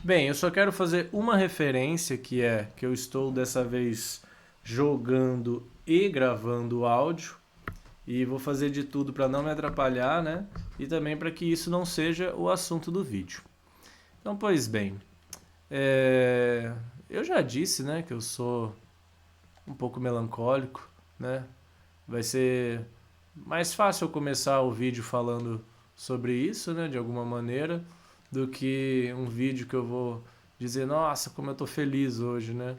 Bem, eu só quero fazer uma referência que é que eu estou dessa vez jogando e gravando áudio e vou fazer de tudo para não me atrapalhar, né? E também para que isso não seja o assunto do vídeo. Então, pois bem, é, eu já disse, né, que eu sou um pouco melancólico, né? Vai ser mais fácil eu começar o vídeo falando sobre isso, né, de alguma maneira, do que um vídeo que eu vou dizer, nossa, como eu tô feliz hoje, né?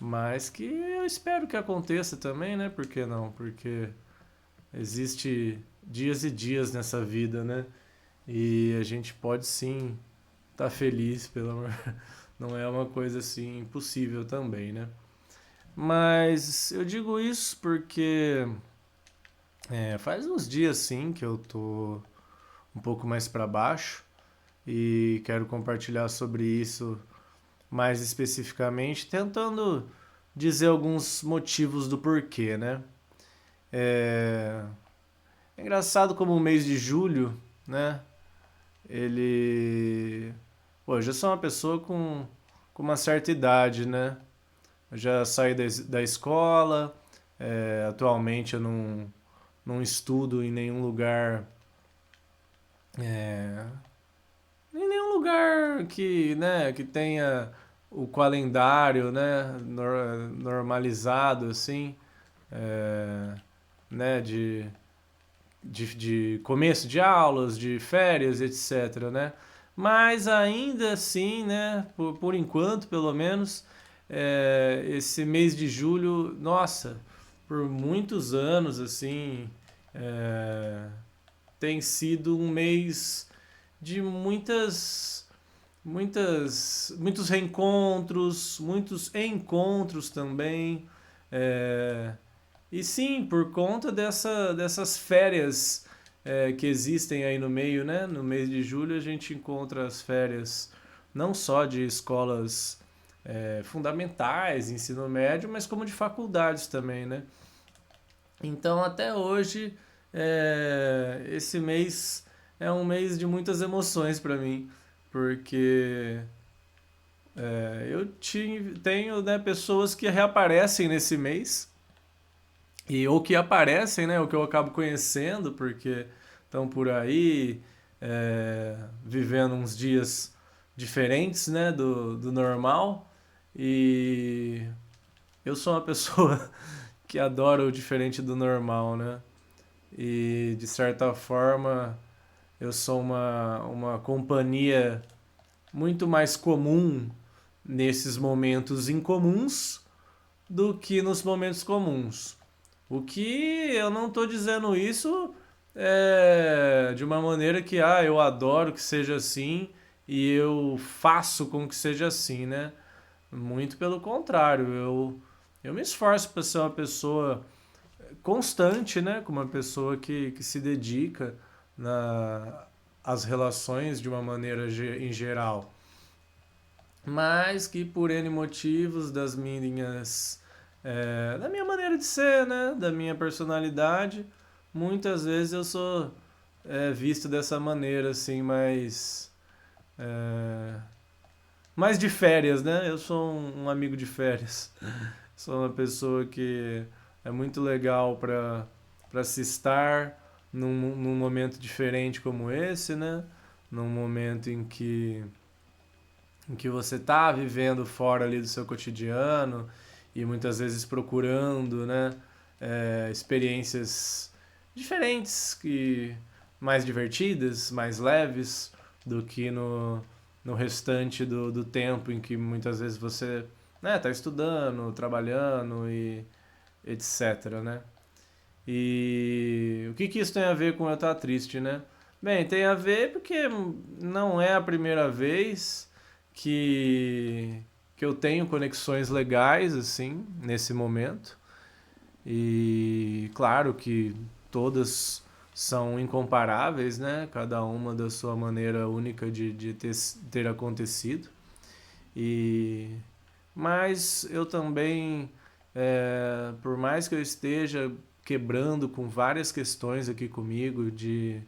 Mas que eu espero que aconteça também, né? Por que não? Porque existe dias e dias nessa vida, né? E a gente pode sim estar feliz, pelo amor. Não é uma coisa assim impossível também, né? Mas eu digo isso porque faz uns dias sim que eu tô um pouco mais para baixo e quero compartilhar sobre isso mais especificamente, tentando dizer alguns motivos do porquê, né? É, é engraçado como o mês de julho, né? Ele. Pô, eu já sou uma pessoa com uma certa idade, né? Eu já saí da escola, atualmente eu não estudo em nenhum lugar. É, em nenhum lugar que, né, que tenha o calendário, né, normalizado, assim, é, né, de começo de aulas, de férias, etc, né? Mas ainda assim, né, por enquanto, pelo menos, esse mês de julho, nossa, por muitos anos, assim, é, tem sido um mês de muitos reencontros, muitos encontros também. É, e sim, por conta dessas férias que existem aí no meio, né? No mês de julho a gente encontra as férias não só de escolas fundamentais, ensino médio, mas como de faculdades também, né? Então até hoje esse mês é um mês de muitas emoções para mim, porque tenho, né, pessoas que reaparecem nesse mês e ou que aparecem, né, o que eu acabo conhecendo porque estão por aí vivendo uns dias diferentes, né, do normal. E eu sou uma pessoa que adora o diferente do normal, né? E de certa forma eu sou uma companhia muito mais comum nesses momentos incomuns do que nos momentos comuns. O que eu não estou dizendo isso de uma maneira que eu adoro que seja assim e eu faço com que seja assim, né? Muito pelo contrário, eu me esforço para ser uma pessoa constante, né? Como uma pessoa que se dedica às relações de uma maneira em geral. Mas que por N motivos da minha maneira de ser, né? Da minha personalidade, muitas vezes eu sou visto dessa maneira, assim, é, mais de férias, né? Eu sou um amigo de férias. Sou uma pessoa que é muito legal para se estar num momento diferente como esse, né? Num momento em que você está vivendo fora ali do seu cotidiano e muitas vezes procurando, né, experiências diferentes que mais divertidas, mais leves do que no restante do tempo em que muitas vezes você está estudando, trabalhando e etc, né? E o que isso tem a ver com eu estar triste, né? Bem, tem a ver porque não é a primeira vez que, que eu tenho conexões legais, assim, nesse momento. E claro que todas são incomparáveis, né? Cada uma da sua maneira única de ter acontecido. E mas eu também, por mais que eu esteja quebrando com várias questões aqui comigo de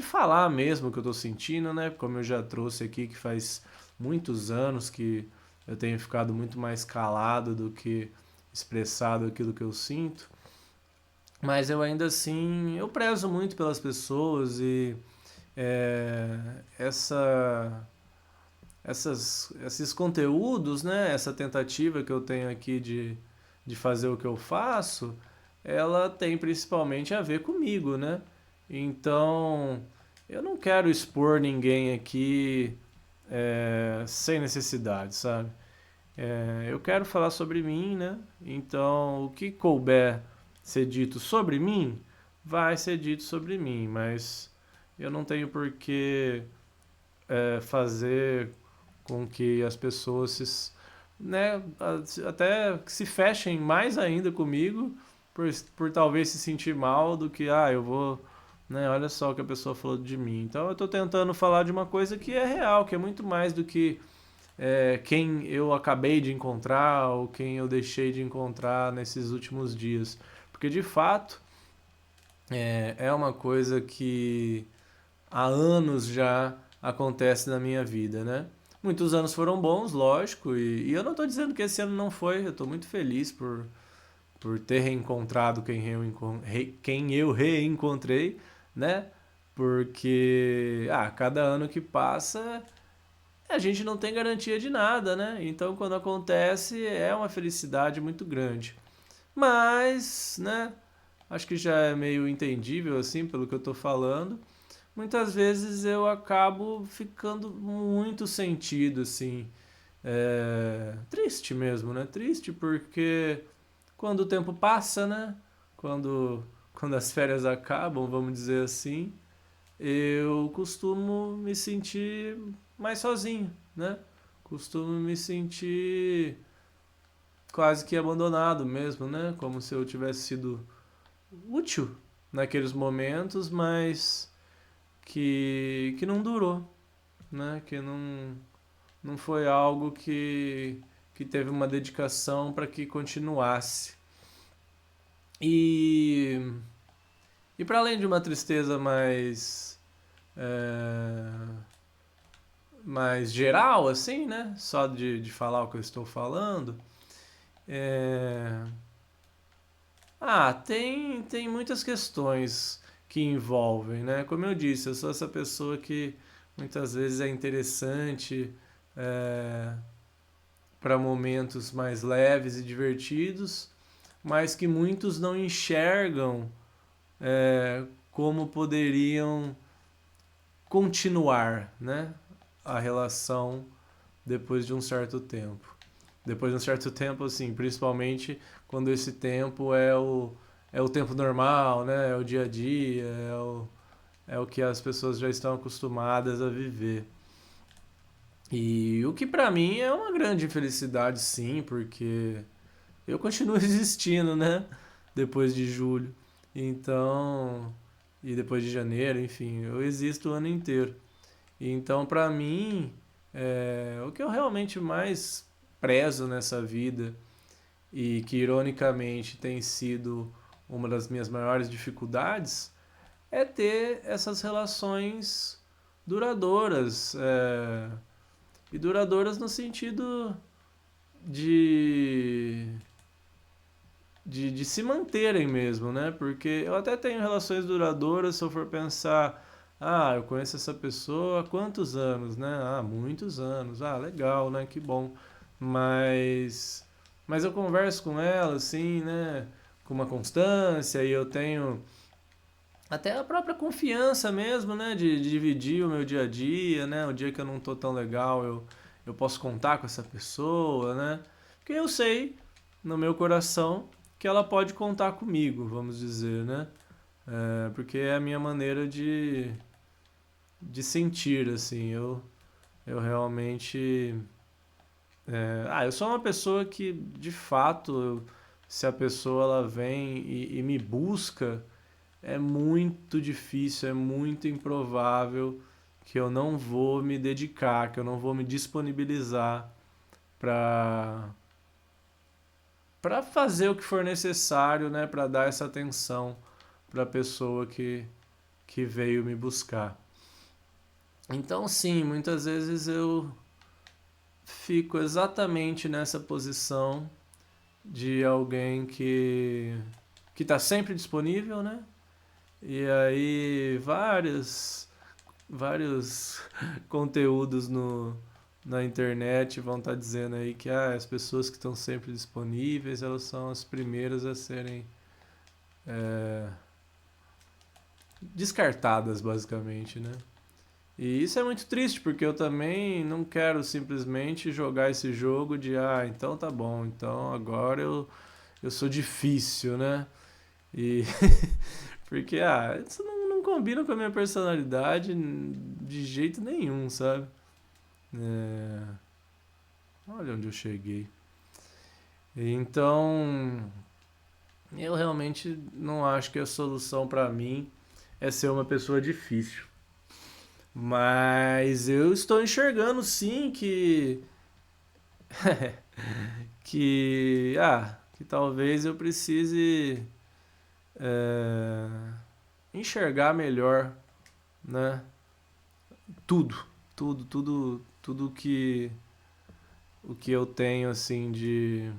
falar mesmo o que eu tô sentindo, né? Como eu já trouxe aqui, que faz muitos anos que eu tenho ficado muito mais calado do que expressado aquilo que eu sinto, mas eu ainda assim, eu prezo muito pelas pessoas e é, esses conteúdos, né, essa tentativa que eu tenho aqui de fazer o que eu faço, ela tem principalmente a ver comigo, né? Então, eu não quero expor ninguém aqui sem necessidade, sabe? Eu quero falar sobre mim, né? Então, o que couber ser dito sobre mim, vai ser dito sobre mim, mas eu não tenho por que fazer com que as pessoas né, até que se fechem mais ainda comigo por talvez se sentir mal do que, eu vou, né, olha só o que a pessoa falou de mim. Então eu estou tentando falar de uma coisa que é real, que é muito mais do que quem eu acabei de encontrar ou quem eu deixei de encontrar nesses últimos dias. Porque de fato é uma coisa que há anos já acontece na minha vida, né? Muitos anos foram bons, lógico, e eu não estou dizendo que esse ano não foi, eu estou muito feliz por ter reencontrado quem eu reencontrei, né? Porque, cada ano que passa, a gente não tem garantia de nada, né? Então, quando acontece, é uma felicidade muito grande. Mas, né? Acho que já é meio entendível, assim, pelo que eu estou falando. Muitas vezes eu acabo ficando muito sentido, assim, triste mesmo, né? Triste porque quando o tempo passa, né? Quando as férias acabam, vamos dizer assim, eu costumo me sentir mais sozinho, né? Costumo me sentir quase que abandonado mesmo, né? Como se eu tivesse sido útil naqueles momentos, mas que não durou, né? Que não foi algo que teve uma dedicação para que continuasse. E, e para além de uma tristeza é, mais geral, assim, né? Só de falar o que eu estou falando, é, tem muitas questões que envolvem, né? Como eu disse, eu sou essa pessoa que muitas vezes é interessante é, para momentos mais leves e divertidos, mas que muitos não enxergam como poderiam continuar, né? A relação depois de um certo tempo. Depois de um certo tempo, assim, principalmente quando esse tempo é o tempo normal, né? É o dia a dia, é o que as pessoas já estão acostumadas a viver. E o que pra mim é uma grande infelicidade, sim, porque eu continuo existindo, né? Depois de julho. Então, e depois de janeiro, enfim, eu existo o ano inteiro. Então, pra mim, o que eu realmente mais prezo nessa vida e que ironicamente tem sido uma das minhas maiores dificuldades é ter essas relações duradouras. E duradouras no sentido de, de se manterem mesmo, né? Porque eu até tenho relações duradouras se eu for pensar, eu conheço essa pessoa há quantos anos, né? Muitos anos. Legal, né? Que bom. Mas mas eu converso com ela assim, né, com uma constância e eu tenho até a própria confiança mesmo, né, de dividir o meu dia a dia, né, o dia que eu não tô tão legal, eu posso contar com essa pessoa, né, porque eu sei no meu coração que ela pode contar comigo, vamos dizer, né, porque é a minha maneira de sentir, assim, eu realmente eu sou uma pessoa que, de fato, se a pessoa ela vem e me busca, é muito difícil, é muito improvável que eu não vou me dedicar, que eu não vou me disponibilizar para para fazer o que for necessário, né, para dar essa atenção para a pessoa que veio me buscar. Então, sim, muitas vezes fico exatamente nessa posição de alguém que está sempre disponível, né? E aí vários conteúdos na internet vão estar dizendo aí que as pessoas que estão sempre disponíveis, elas são as primeiras a serem é, descartadas, basicamente, né? E isso é muito triste, porque eu também não quero simplesmente jogar esse jogo de, então tá bom, então agora eu sou difícil, né? E porque, isso não combina com a minha personalidade de jeito nenhum, sabe? É, olha onde eu cheguei. Então, eu realmente não acho que a solução pra mim é ser uma pessoa difícil. Mas eu estou enxergando sim que talvez eu precise é, enxergar melhor, né? Tudo, tudo que o que eu tenho assim de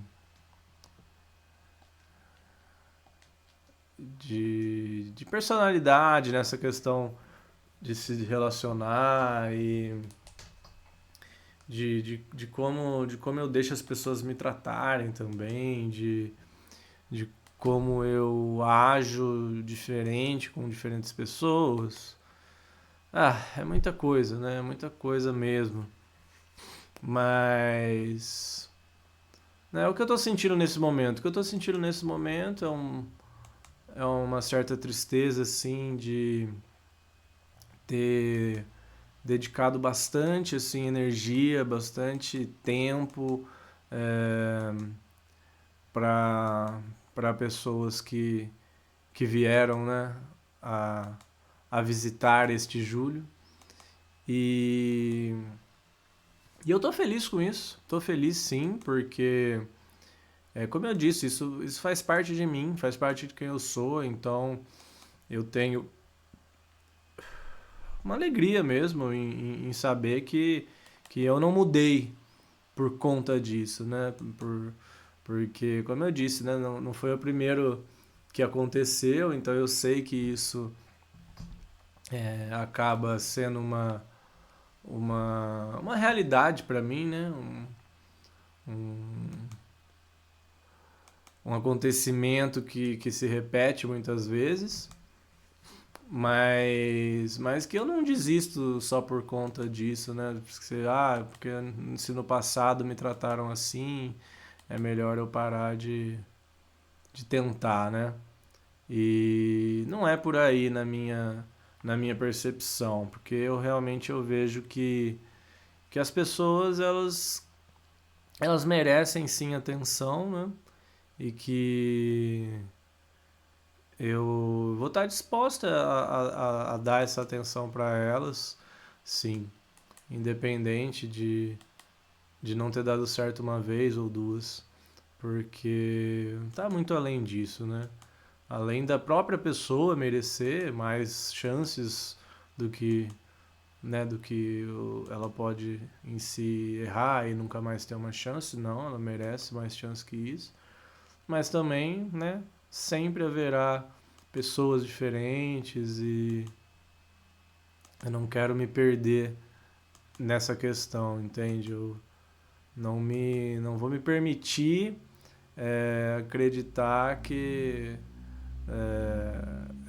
personalidade nessa questão de se relacionar e de como eu deixo as pessoas me tratarem também, de como eu ajo diferente com diferentes pessoas. É muita coisa, né? É muita coisa mesmo. Mas. Né, o que eu tô sentindo nesse momento? O que eu tô sentindo nesse momento é uma certa tristeza, assim, de ter dedicado bastante, assim, energia, bastante tempo é, para pessoas que vieram, né, a, a visitar este julho. E, e eu tô feliz com isso. Tô feliz sim, porque, como eu disse, isso faz parte de mim, faz parte de quem eu sou. Então eu tenho uma alegria mesmo em saber que eu não mudei por conta disso, né? Porque, como eu disse, né, não foi o primeiro que aconteceu, então eu sei que isso acaba sendo uma realidade para mim, né? Um, um acontecimento que se repete muitas vezes, mas que eu não desisto só por conta disso, né? Porque se no passado me trataram assim, é melhor eu parar de tentar, né? E não é por aí na minha percepção, porque eu vejo que as pessoas elas merecem sim atenção, né? E que eu vou estar disposta a dar essa atenção para elas, sim, independente de não ter dado certo uma vez ou duas, porque tá muito além disso, né? Além da própria pessoa merecer mais chances do que, né, ela pode em si errar e nunca mais ter uma chance, não, ela merece mais chance que isso. Mas também, né, sempre haverá pessoas diferentes e eu não quero me perder nessa questão, entende? Eu não vou me permitir acreditar que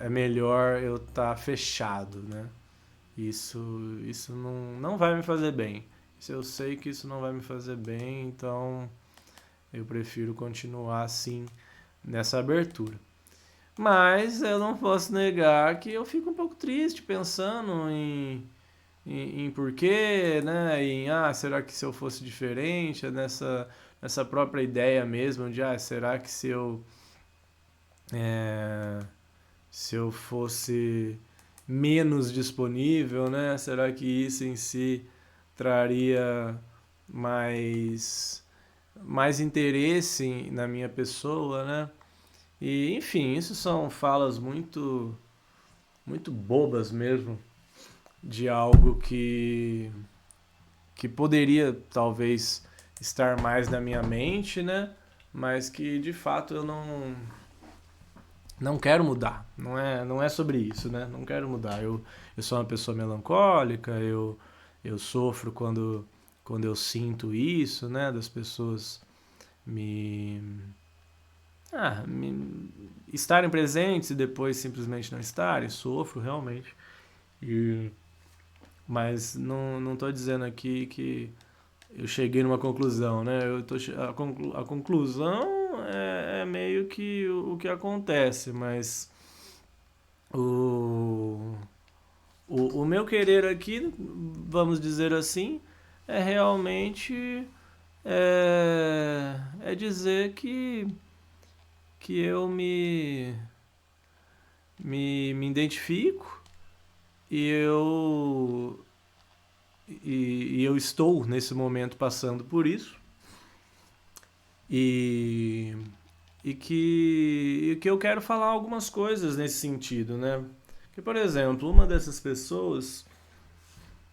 é melhor eu estar fechado, né? Isso não vai me fazer bem. Se eu sei que isso não vai me fazer bem, então eu prefiro continuar assim nessa abertura. Mas eu não posso negar que eu fico um pouco triste pensando em porquê, né? Será que se eu fosse diferente? Nessa própria ideia mesmo de, será que é, se eu fosse menos disponível, né? Será que isso em si traria mais, mais interesse na minha pessoa, né? E, enfim, isso são falas muito bobas mesmo, de algo que poderia talvez estar mais na minha mente, né? Mas que de fato eu não quero mudar. Não é sobre isso, né? Não quero mudar. Eu sou uma pessoa melancólica, eu sofro quando eu sinto isso, né? Das pessoas me, estarem presentes e depois simplesmente não estarem. Sofro realmente. E, mas não tô dizendo aqui que eu cheguei numa conclusão, né? A conclusão é meio que o que acontece, mas o, o meu querer aqui, vamos dizer assim, é realmente é dizer que eu me identifico e eu estou nesse momento passando por isso e, que eu quero falar algumas coisas nesse sentido, né? Que, por exemplo, uma dessas pessoas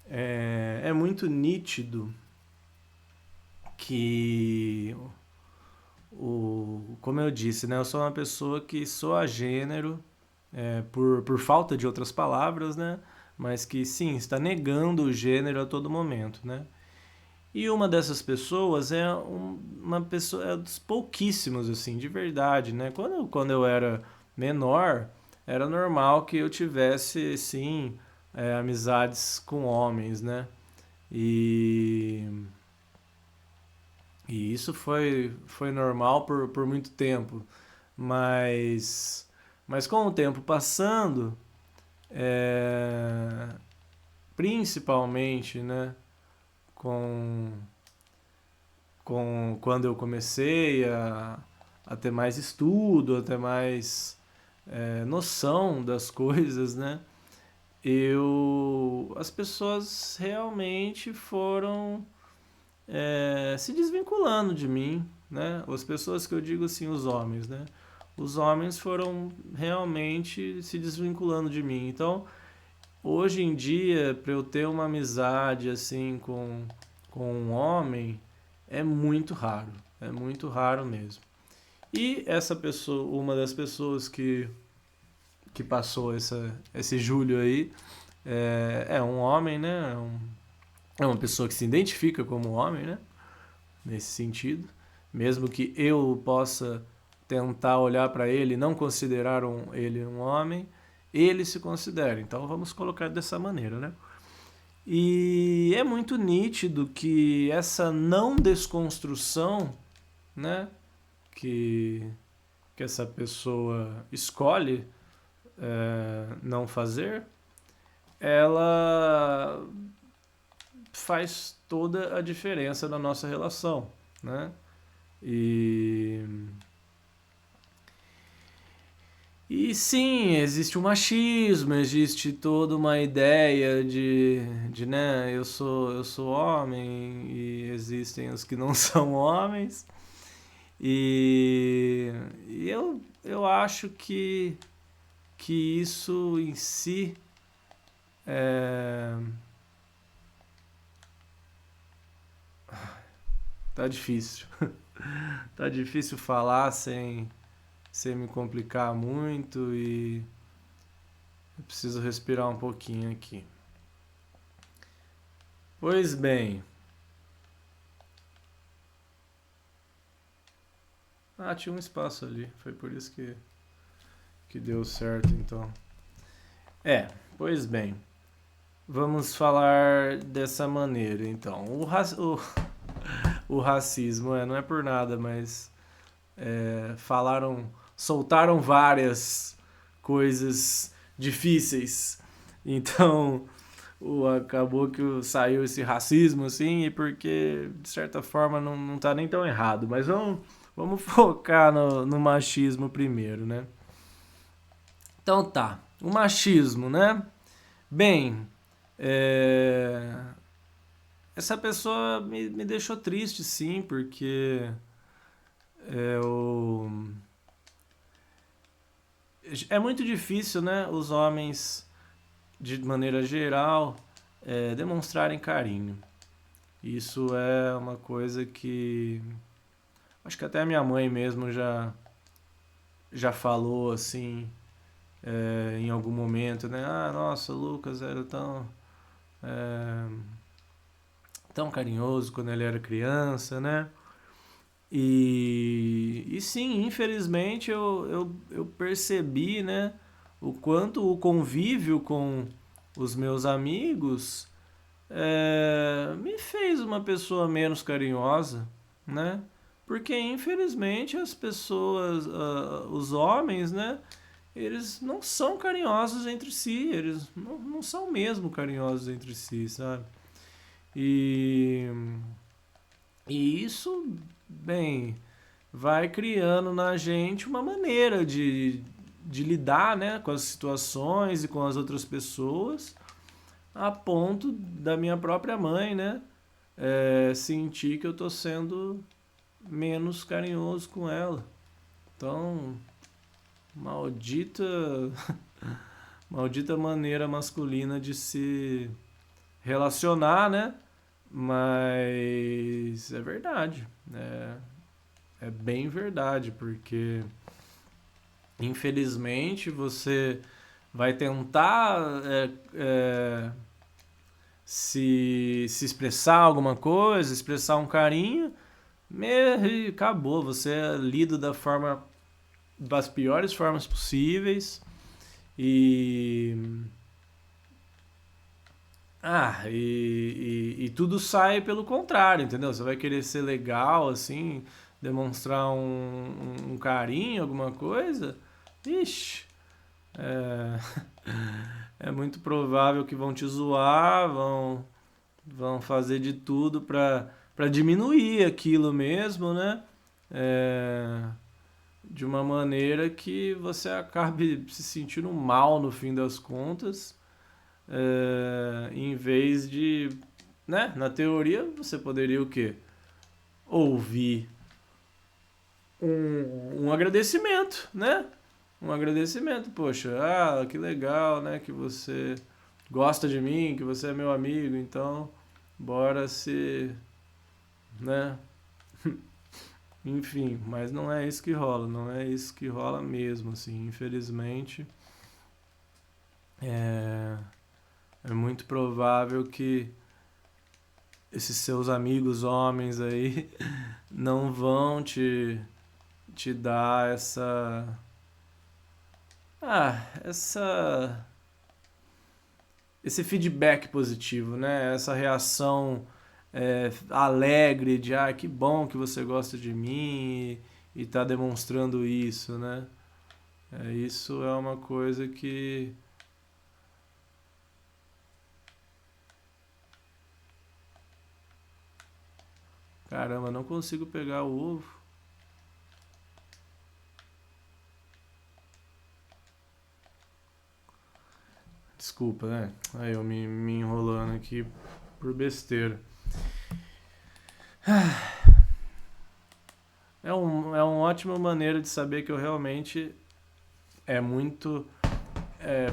é muito nítido que como eu disse, né? Eu sou uma pessoa que sou a gênero por falta de outras palavras, né? Mas que sim, está negando o gênero a todo momento, né? E uma dessas pessoas uma pessoa, é dos pouquíssimos, assim, de verdade, né? Quando eu era menor, era normal que eu tivesse, sim, amizades com homens, né? E, e isso foi normal por muito tempo. Mas com o tempo passando, é, principalmente, né? Com quando eu comecei a ter mais estudo, a ter mais noção das coisas, né? As pessoas realmente foram se desvinculando de mim, né? As pessoas que eu digo assim, os homens, né? Os homens foram realmente se desvinculando de mim. Então, hoje em dia, para eu ter uma amizade assim com um homem, é muito raro mesmo. E essa pessoa, uma das pessoas que passou esse julho aí, é um homem, né? É uma pessoa que se identifica como homem, né? Nesse sentido. Mesmo que eu possa tentar olhar para ele e não considerar ele um homem, ele se considera. Então vamos colocar dessa maneira, né? E é muito nítido que essa não desconstrução, né, que, que essa pessoa escolhe não fazer, ela faz toda a diferença na nossa relação, né? E sim, existe o machismo, existe toda uma ideia né, eu sou homem e existem os que não são homens. E, eu acho que isso em si é, tá difícil. Tá difícil falar sem me complicar muito e eu preciso respirar um pouquinho aqui. Pois bem. Tinha um espaço ali. Foi por isso que deu certo, então. Pois bem. Vamos falar dessa maneira, então. O racismo, não é por nada, mas soltaram várias coisas difíceis. Então, acabou que saiu esse racismo, assim, e porque, de certa forma, não tá nem tão errado. Mas vamos focar no machismo primeiro, né? Então tá, o machismo, né? Bem, essa pessoa me deixou triste, sim, porque é muito difícil, né, os homens, de maneira geral, demonstrarem carinho. Isso é uma coisa que acho que até a minha mãe mesmo já falou assim, em algum momento, né? Ah, nossa, o Lucas era é, tão carinhoso quando ele era criança, né? E sim, infelizmente eu percebi, né, o quanto o convívio com os meus amigos me fez uma pessoa menos carinhosa, né? Porque infelizmente as pessoas, os homens, né, eles não são carinhosos entre si, eles não são mesmo carinhosos entre si, sabe? E, e isso, bem, vai criando na gente uma maneira de lidar, né, com as situações e com as outras pessoas, a ponto da minha própria mãe, né, sentir que eu tô sendo menos carinhoso com ela. Então, maldita, maldita maneira masculina de se relacionar, né? Mas é verdade, é bem verdade, porque infelizmente você vai tentar se expressar alguma coisa, expressar um carinho, e acabou. Você é lido das piores formas possíveis e e tudo sai pelo contrário, entendeu? Você vai querer ser legal, assim, demonstrar um carinho, alguma coisa. Ixi, é, é muito provável que vão te zoar, vão fazer de tudo pra diminuir aquilo mesmo, né? É, de uma maneira que você acabe se sentindo mal no fim das contas, em vez de, né? Na teoria, você poderia o quê? Ouvir um agradecimento, né? Um agradecimento, poxa, que legal, né? Que você gosta de mim, que você é meu amigo, então bora se, né? Enfim, mas não é isso que rola, não é isso que rola mesmo, assim, infelizmente. É, é muito provável que esses seus amigos homens aí não vão te dar essa esse feedback positivo, né? Essa reação alegre de que bom que você gosta de mim e tá demonstrando isso, né? Isso é uma coisa que caramba, não consigo pegar o ovo. Desculpa, né? Aí eu me enrolando aqui por besteira. É uma ótima maneira de saber que eu realmente é muito.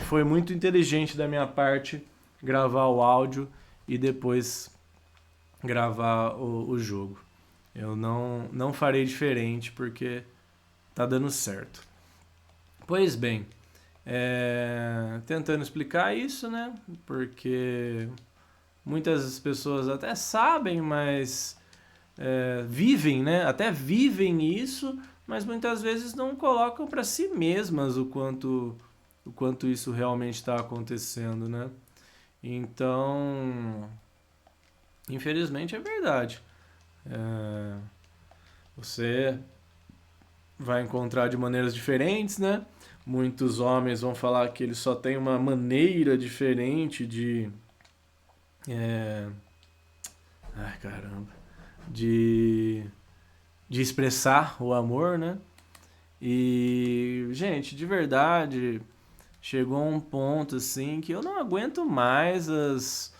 Foi muito inteligente da minha parte gravar o áudio e depois gravar o jogo. Eu não farei diferente porque tá dando certo. Pois bem, tentando explicar isso, né? Porque muitas pessoas até sabem, mas vivem, né? Até vivem isso, mas muitas vezes não colocam para si mesmas o quanto isso realmente está acontecendo, né? Então, infelizmente é verdade. Você vai encontrar de maneiras diferentes, né? Muitos homens vão falar que eles só têm uma maneira diferente é, ai, caramba. De, de expressar o amor, né? E, gente, de verdade, chegou a um ponto assim que eu não aguento mais as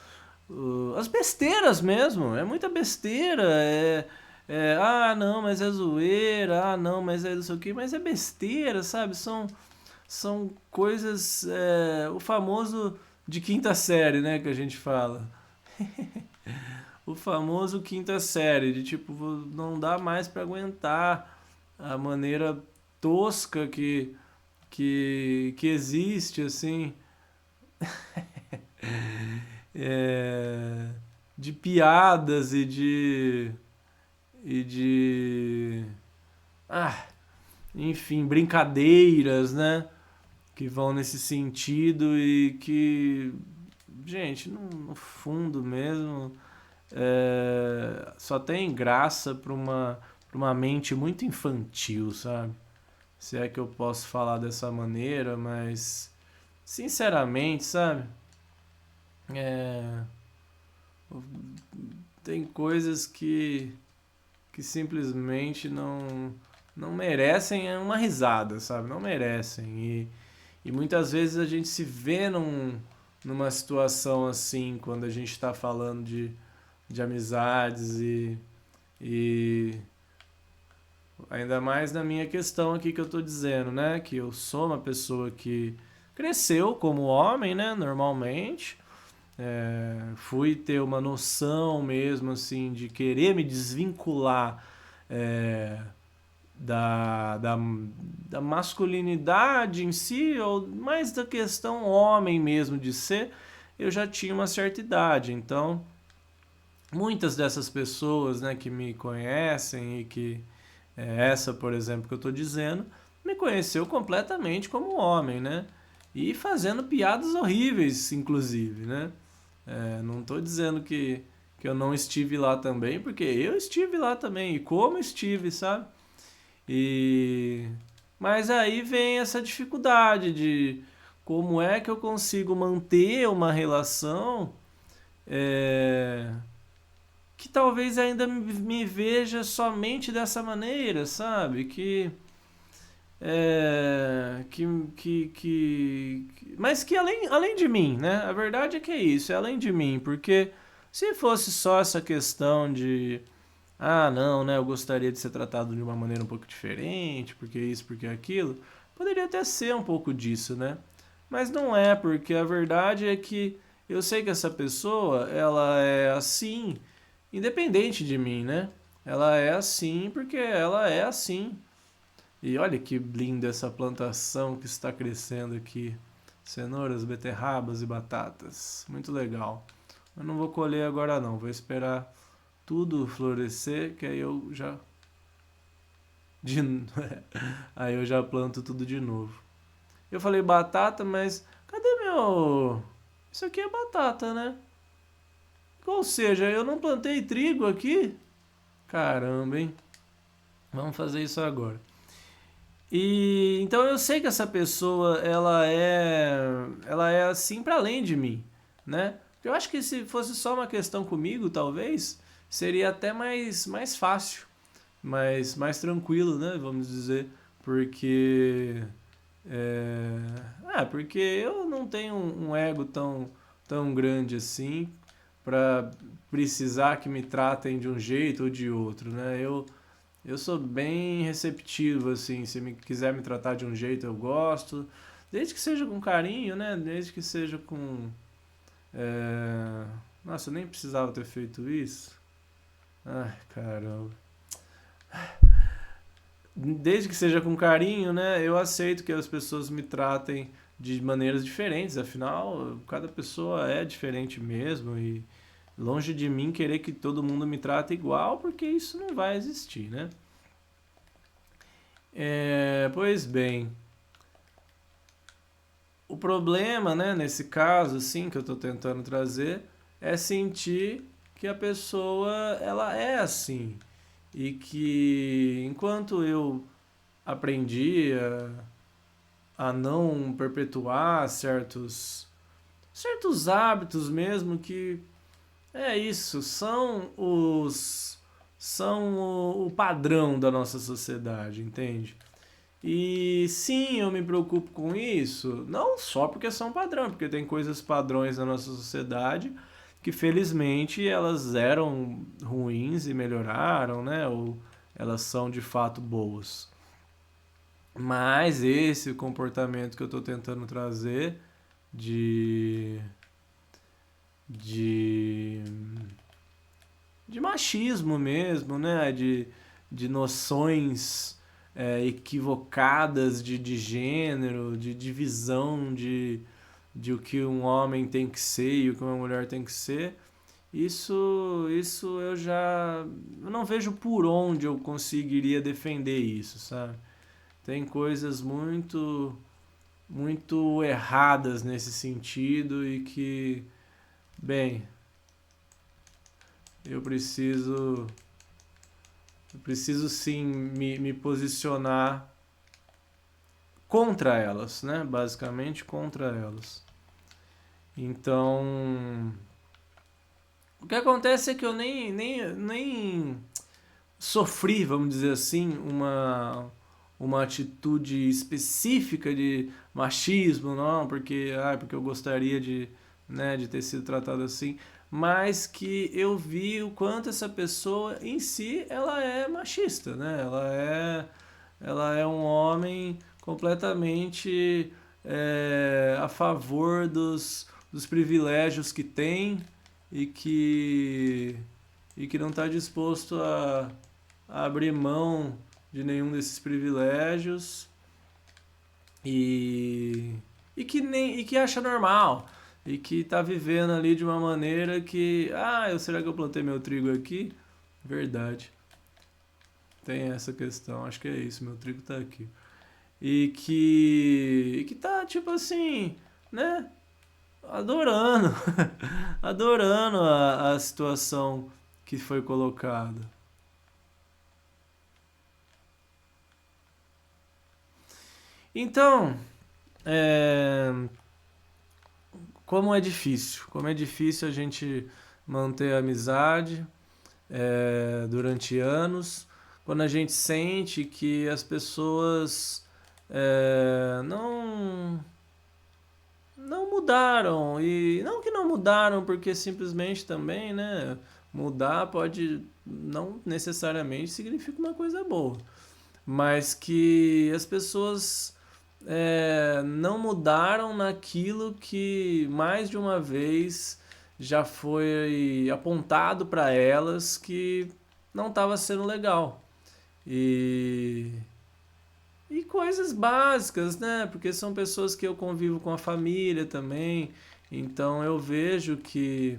besteiras mesmo. É muita besteira. Não, mas é zoeira. Ah, não, mas é não sei o que. Mas é besteira, sabe? São coisas. O famoso de quinta série, né? Que a gente fala. o famoso quinta série, de tipo, não dá mais pra aguentar a maneira tosca que existe, assim, é, de piadas e de ah, enfim, brincadeiras, né? Que vão nesse sentido e que, gente, no fundo mesmo, só tem graça pra uma mente muito infantil, sabe? Se é que eu posso falar dessa maneira, mas, sinceramente, sabe? É, tem coisas que simplesmente não merecem uma risada, sabe? Não merecem. E muitas vezes a gente se vê numa situação assim, quando a gente está falando de amizades e ainda mais na minha questão aqui que eu tô dizendo, né? Que eu sou uma pessoa que cresceu como homem, né? Normalmente. Fui ter uma noção mesmo, assim, de querer me desvincular é, da masculinidade em si, ou mais da questão homem mesmo de ser, eu já tinha uma certa idade. Então, muitas dessas pessoas, né, que me conhecem e que essa, por exemplo, que eu estou dizendo, me conheceu completamente como homem, né? E fazendo piadas horríveis, inclusive, né? Não estou dizendo que eu não estive lá também, porque eu estive lá também, e como estive, sabe? E mas aí vem essa dificuldade de como é que eu consigo manter uma relação é, que talvez ainda me veja somente dessa maneira, sabe? Mas que além de mim, né? A verdade é que é isso, é além de mim, porque se fosse só essa questão de não, né? Eu gostaria de ser tratado de uma maneira um pouco diferente, porque isso, porque aquilo. Poderia até ser um pouco disso, né? Mas não é, porque a verdade é que eu sei que essa pessoa, ela é assim, independente de mim, né? Ela é assim porque ela é assim. E olha que linda essa plantação que está crescendo aqui. Cenouras, beterrabas e batatas. Muito legal. Eu não vou colher agora não, vou esperar tudo florescer, que aí eu já de aí eu já planto tudo de novo. Eu falei batata, mas cadê meu? Isso aqui é batata, né? Ou seja, eu não plantei trigo aqui? Caramba, hein? Vamos fazer isso agora. E então eu sei que essa pessoa ela é assim para além de mim, né? Eu acho que se fosse só uma questão comigo, talvez seria até mais fácil, mais tranquilo, né? Vamos dizer, porque porque eu não tenho um ego tão grande assim para precisar que me tratem de um jeito ou de outro, né? Eu sou bem receptivo, assim, se me quiser me tratar de um jeito eu gosto, desde que seja com carinho, né? Desde que seja com. é, Nossa, eu nem precisava ter feito isso. Ai, caramba. Desde que seja com carinho, né? Eu aceito que as pessoas me tratem de maneiras diferentes, afinal, cada pessoa é diferente mesmo e longe de mim querer que todo mundo me trate igual, porque isso não vai existir, né? Pois bem, o problema, né, nesse caso, assim, que eu estou tentando trazer, é sentir que a pessoa, ela é assim. E que enquanto eu aprendi a não perpetuar certos hábitos mesmo que é isso, são o padrão da nossa sociedade, entende? E sim, eu me preocupo com isso, não só porque são padrão, porque tem coisas padrões na nossa sociedade que felizmente elas eram ruins e melhoraram, né? Ou elas são de fato boas. Mas esse comportamento que eu estou tentando trazer de, de de machismo mesmo, né? De noções equivocadas de gênero, de divisão de o que um homem tem que ser e o que uma mulher tem que ser. Isso eu não vejo por onde eu conseguiria defender isso, sabe? Tem coisas muito erradas nesse sentido e que, bem, eu preciso eu preciso sim me posicionar contra elas, né? Basicamente contra elas. Então, o que acontece é que eu nem sofri, vamos dizer assim, uma atitude específica de machismo, não, porque eu gostaria de ter sido tratado assim, mas que eu vi o quanto essa pessoa em si ela é machista, né? Ela é um homem completamente a favor dos privilégios que tem e que não está disposto a abrir mão de nenhum desses privilégios e, e que acha normal e que está vivendo ali de uma maneira que, será que eu plantei meu trigo aqui? Verdade. Tem essa questão, acho que é isso, meu trigo tá aqui. E que tá tipo assim, né? Adorando, adorando a situação que foi colocada. Então, é, como é difícil a gente manter a amizade durante anos, quando a gente sente que as pessoas não mudaram, e não que não mudaram, porque simplesmente também, né, mudar pode não necessariamente significa uma coisa boa, mas que as pessoas não mudaram naquilo que mais de uma vez já foi apontado para elas que não estava sendo legal. E, e coisas básicas, né? Porque são pessoas que eu convivo com a família também, então eu vejo que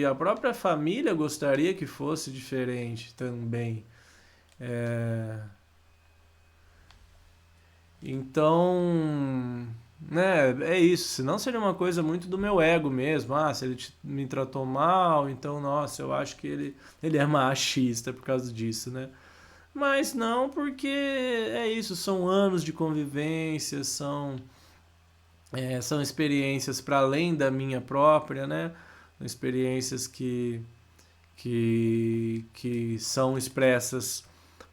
a própria família gostaria que fosse diferente também. É, então, né, é isso. Senão seria uma coisa muito do meu ego mesmo. Se ele me tratou mal, então, nossa, eu acho que ele é machista por causa disso, né? Mas não, porque é isso. São anos de convivência, são experiências para além da minha própria, né? Experiências que são expressas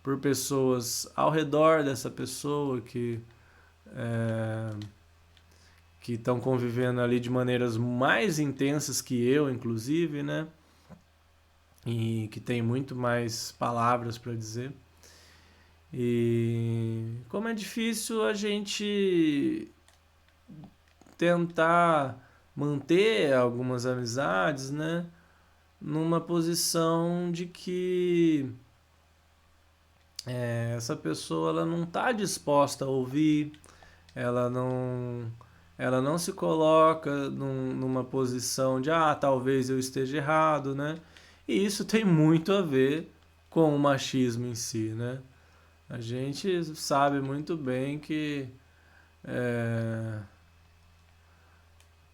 por pessoas ao redor dessa pessoa é, que estão convivendo ali de maneiras mais intensas que eu, inclusive, né? E que tem muito mais palavras para dizer. E como é difícil a gente tentar manter algumas amizades, né? Numa posição de que essa pessoa ela não está disposta a ouvir, ela não ela não se coloca numa posição de talvez eu esteja errado, né? E isso tem muito a ver com o machismo em si, né? A gente sabe muito bem é,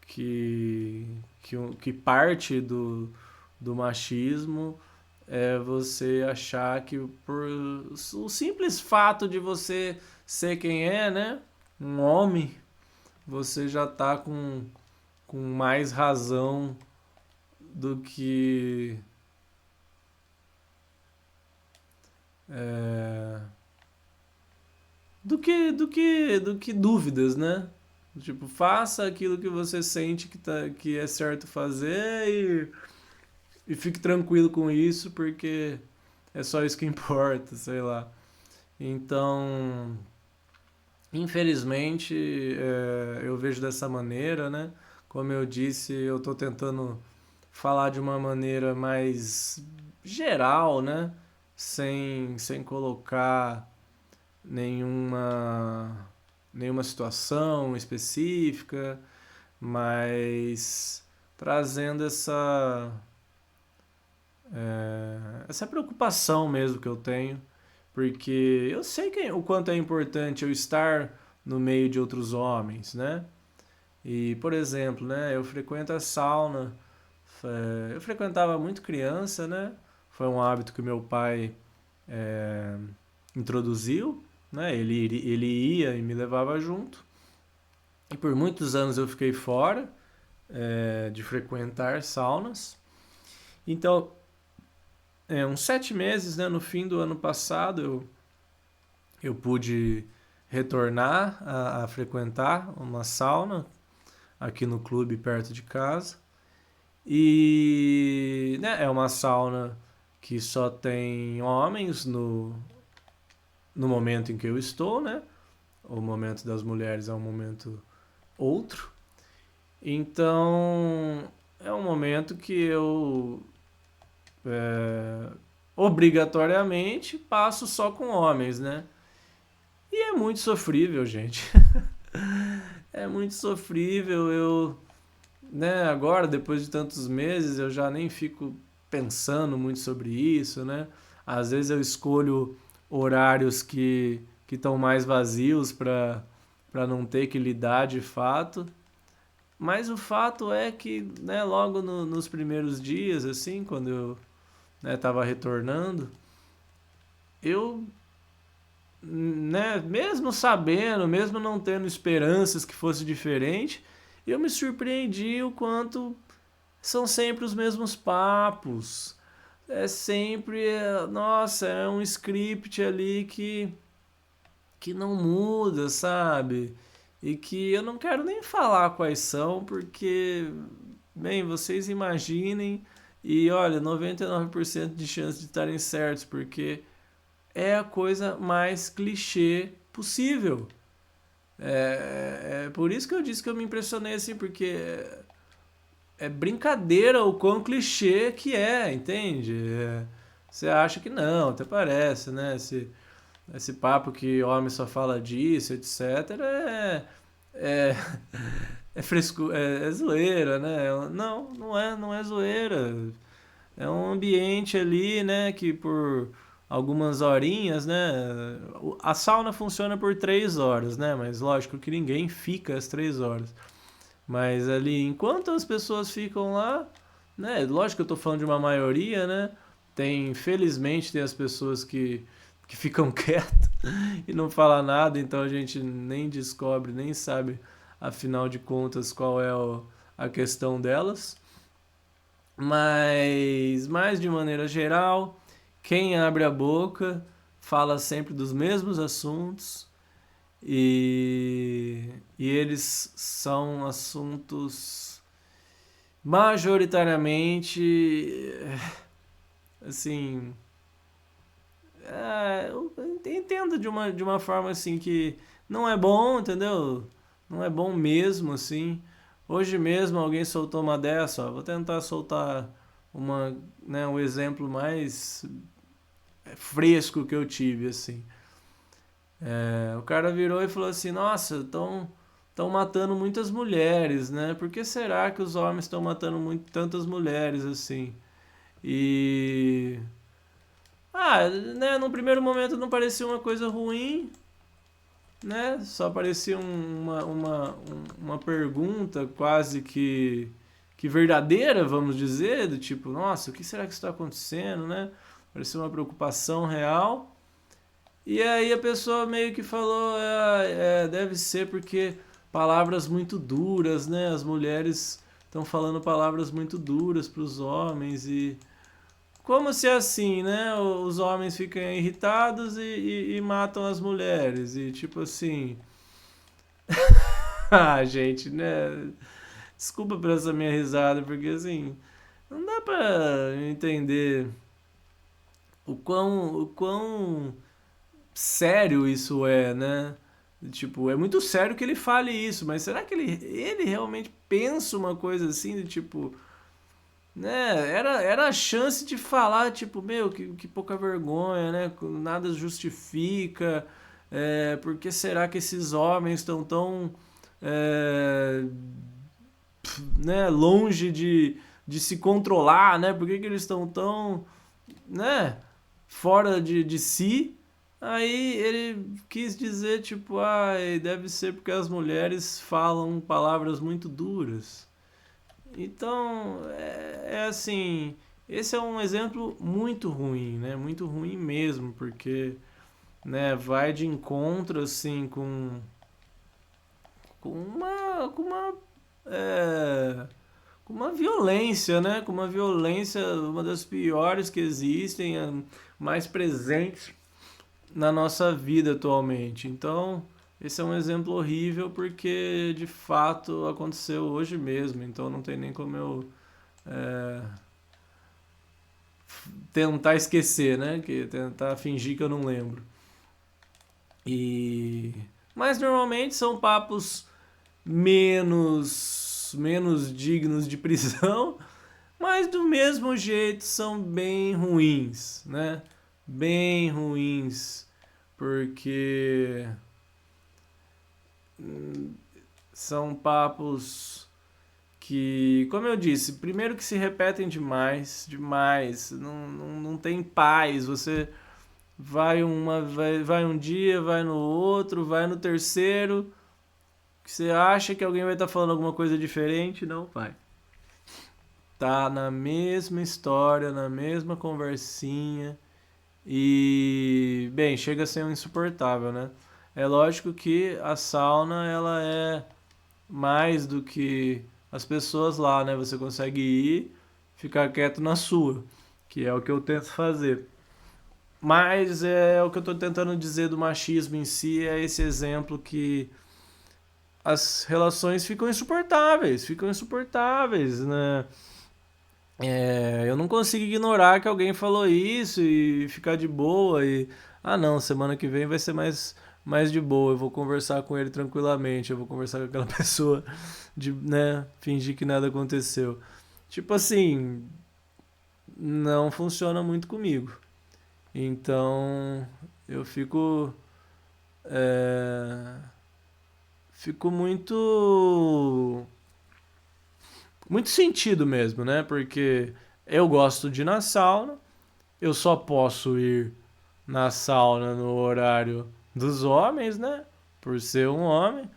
que parte do machismo é você achar que por o simples fato de você ser quem é, né? Um homem, você já tá com mais razão do que é, do que dúvidas, né? Tipo, faça aquilo que você sente que é certo fazer e fique tranquilo com isso, porque é só isso que importa, sei lá. Então, infelizmente, eu vejo dessa maneira, né? Como eu disse, eu estou tentando falar de uma maneira mais geral, né? Sem colocar nenhuma, nenhuma situação específica, mas trazendo essa preocupação mesmo que eu tenho, porque eu sei o quanto é importante eu estar no meio de outros homens, né? E, por exemplo, né, eu frequento a sauna, eu frequentava muito criança, né? Foi um hábito que meu pai é, introduziu, né? Ele ia e me levava junto. E por muitos anos eu fiquei fora de frequentar saunas. Então, uns 7 meses, né, no fim do ano passado, eu pude retornar a frequentar uma sauna aqui no clube perto de casa. E né, é uma sauna que só tem homens no momento em que eu estou, né? O momento das mulheres é um momento outro. Então, é um momento que eu é, obrigatoriamente passo só com homens, né? E é muito sofrível, gente. É muito sofrível. Né, agora, depois de tantos meses, eu já nem fico pensando muito sobre isso, né? Às vezes eu escolho horários que estão mais vazios para não ter que lidar de fato. Mas o fato é que, né, logo nos primeiros dias, assim, quando eu estava retornando, eu, né, mesmo sabendo, mesmo não tendo esperanças que fosse diferente, eu me surpreendi o quanto são sempre os mesmos papos. É sempre, nossa, é um script ali que não muda, sabe? E que eu não quero nem falar quais são, porque, bem, vocês imaginem e olha, 99% de chance de estarem certos, porque é a coisa mais clichê possível. É por isso que eu disse que eu me impressionei assim, porque é brincadeira o quão clichê que é, entende? Você acha que não, até parece, né? Esse papo que homem só fala disso, etc. É, é fresco, é zoeira, né? Não é zoeira. É um ambiente ali, né, que por algumas horinhas, né? A sauna funciona por 3 horas, né? Mas lógico que ninguém fica as 3 horas. Mas ali, enquanto as pessoas ficam lá, né? Lógico que eu tô falando de uma maioria, né? Felizmente, tem as pessoas que ficam quietas e não falam nada, então a gente nem descobre, nem sabe, afinal de contas, qual é a questão delas. Mas de maneira geral, quem abre a boca fala sempre dos mesmos assuntos e eles são assuntos majoritariamente assim. Eu entendo de uma forma assim que não é bom, entendeu? Não é bom mesmo, assim. Hoje mesmo alguém soltou uma dessa, ó. Vou tentar soltar um exemplo mais fresco que eu tive, assim. O cara virou e falou assim, nossa, estão matando muitas mulheres, né? Por que será que os homens estão matando tantas mulheres assim? E né, num primeiro momento não parecia uma coisa ruim, né? Só parecia uma pergunta quase que verdadeira, vamos dizer, do tipo, nossa, o que será que está acontecendo, né? Parecia uma preocupação real. E aí a pessoa meio que falou, deve ser porque palavras muito duras, né? As mulheres estão falando palavras muito duras para os homens e como se assim, né? Os homens ficam irritados e matam as mulheres. E tipo assim. Gente, né? Desculpa por essa minha risada, porque assim. Não dá pra entender o quão sério isso é, né? Tipo, é muito sério que ele fale isso, mas será que ele realmente pensa uma coisa assim, de tipo, né? Era a chance de falar, tipo, meu, que pouca vergonha, né? Nada justifica. Por que será que esses homens estão tão, é, né, longe de se controlar, né? Por que eles estão tão, né, fora de si? Aí ele quis dizer, tipo, deve ser porque as mulheres falam palavras muito duras. Então, é assim, esse é um exemplo muito ruim, né? Muito ruim mesmo, porque, né, vai de encontro, assim, com uma, é, com uma violência, né? Com uma violência, uma das piores que existem, mais presentes na nossa vida atualmente. Então, esse é um exemplo horrível porque de fato aconteceu hoje mesmo. Então, não tem nem como eu é, tentar esquecer, né? Que tentar fingir que eu não lembro. E mas normalmente são papos menos dignos de prisão, mas do mesmo jeito são bem ruins, né? Bem ruins, porque são papos que, como eu disse, primeiro que se repetem demais, demais, não tem paz, você vai um dia, vai no outro, vai no terceiro, que você acha que alguém vai estar falando alguma coisa diferente, não vai. Tá na mesma história, na mesma conversinha e, bem, chega a ser um insuportável, né? É lógico que a sauna, ela é mais do que as pessoas lá, né? Você consegue ir, ficar quieto na sua, que é o que eu tento fazer. Mas é o que eu estou tentando dizer do machismo em si, é esse exemplo que as relações ficam insuportáveis, né? Eu não consigo ignorar que alguém falou isso e ficar de boa e não, semana que vem vai ser mais de boa, eu vou conversar com ele tranquilamente, eu vou conversar com aquela pessoa de, né, fingir que nada aconteceu. Tipo assim, não funciona muito comigo. Então, eu é, fico muito sentido mesmo, né? Porque eu gosto de ir na sauna, eu só posso ir na sauna no horário dos homens, né? Por ser um homem,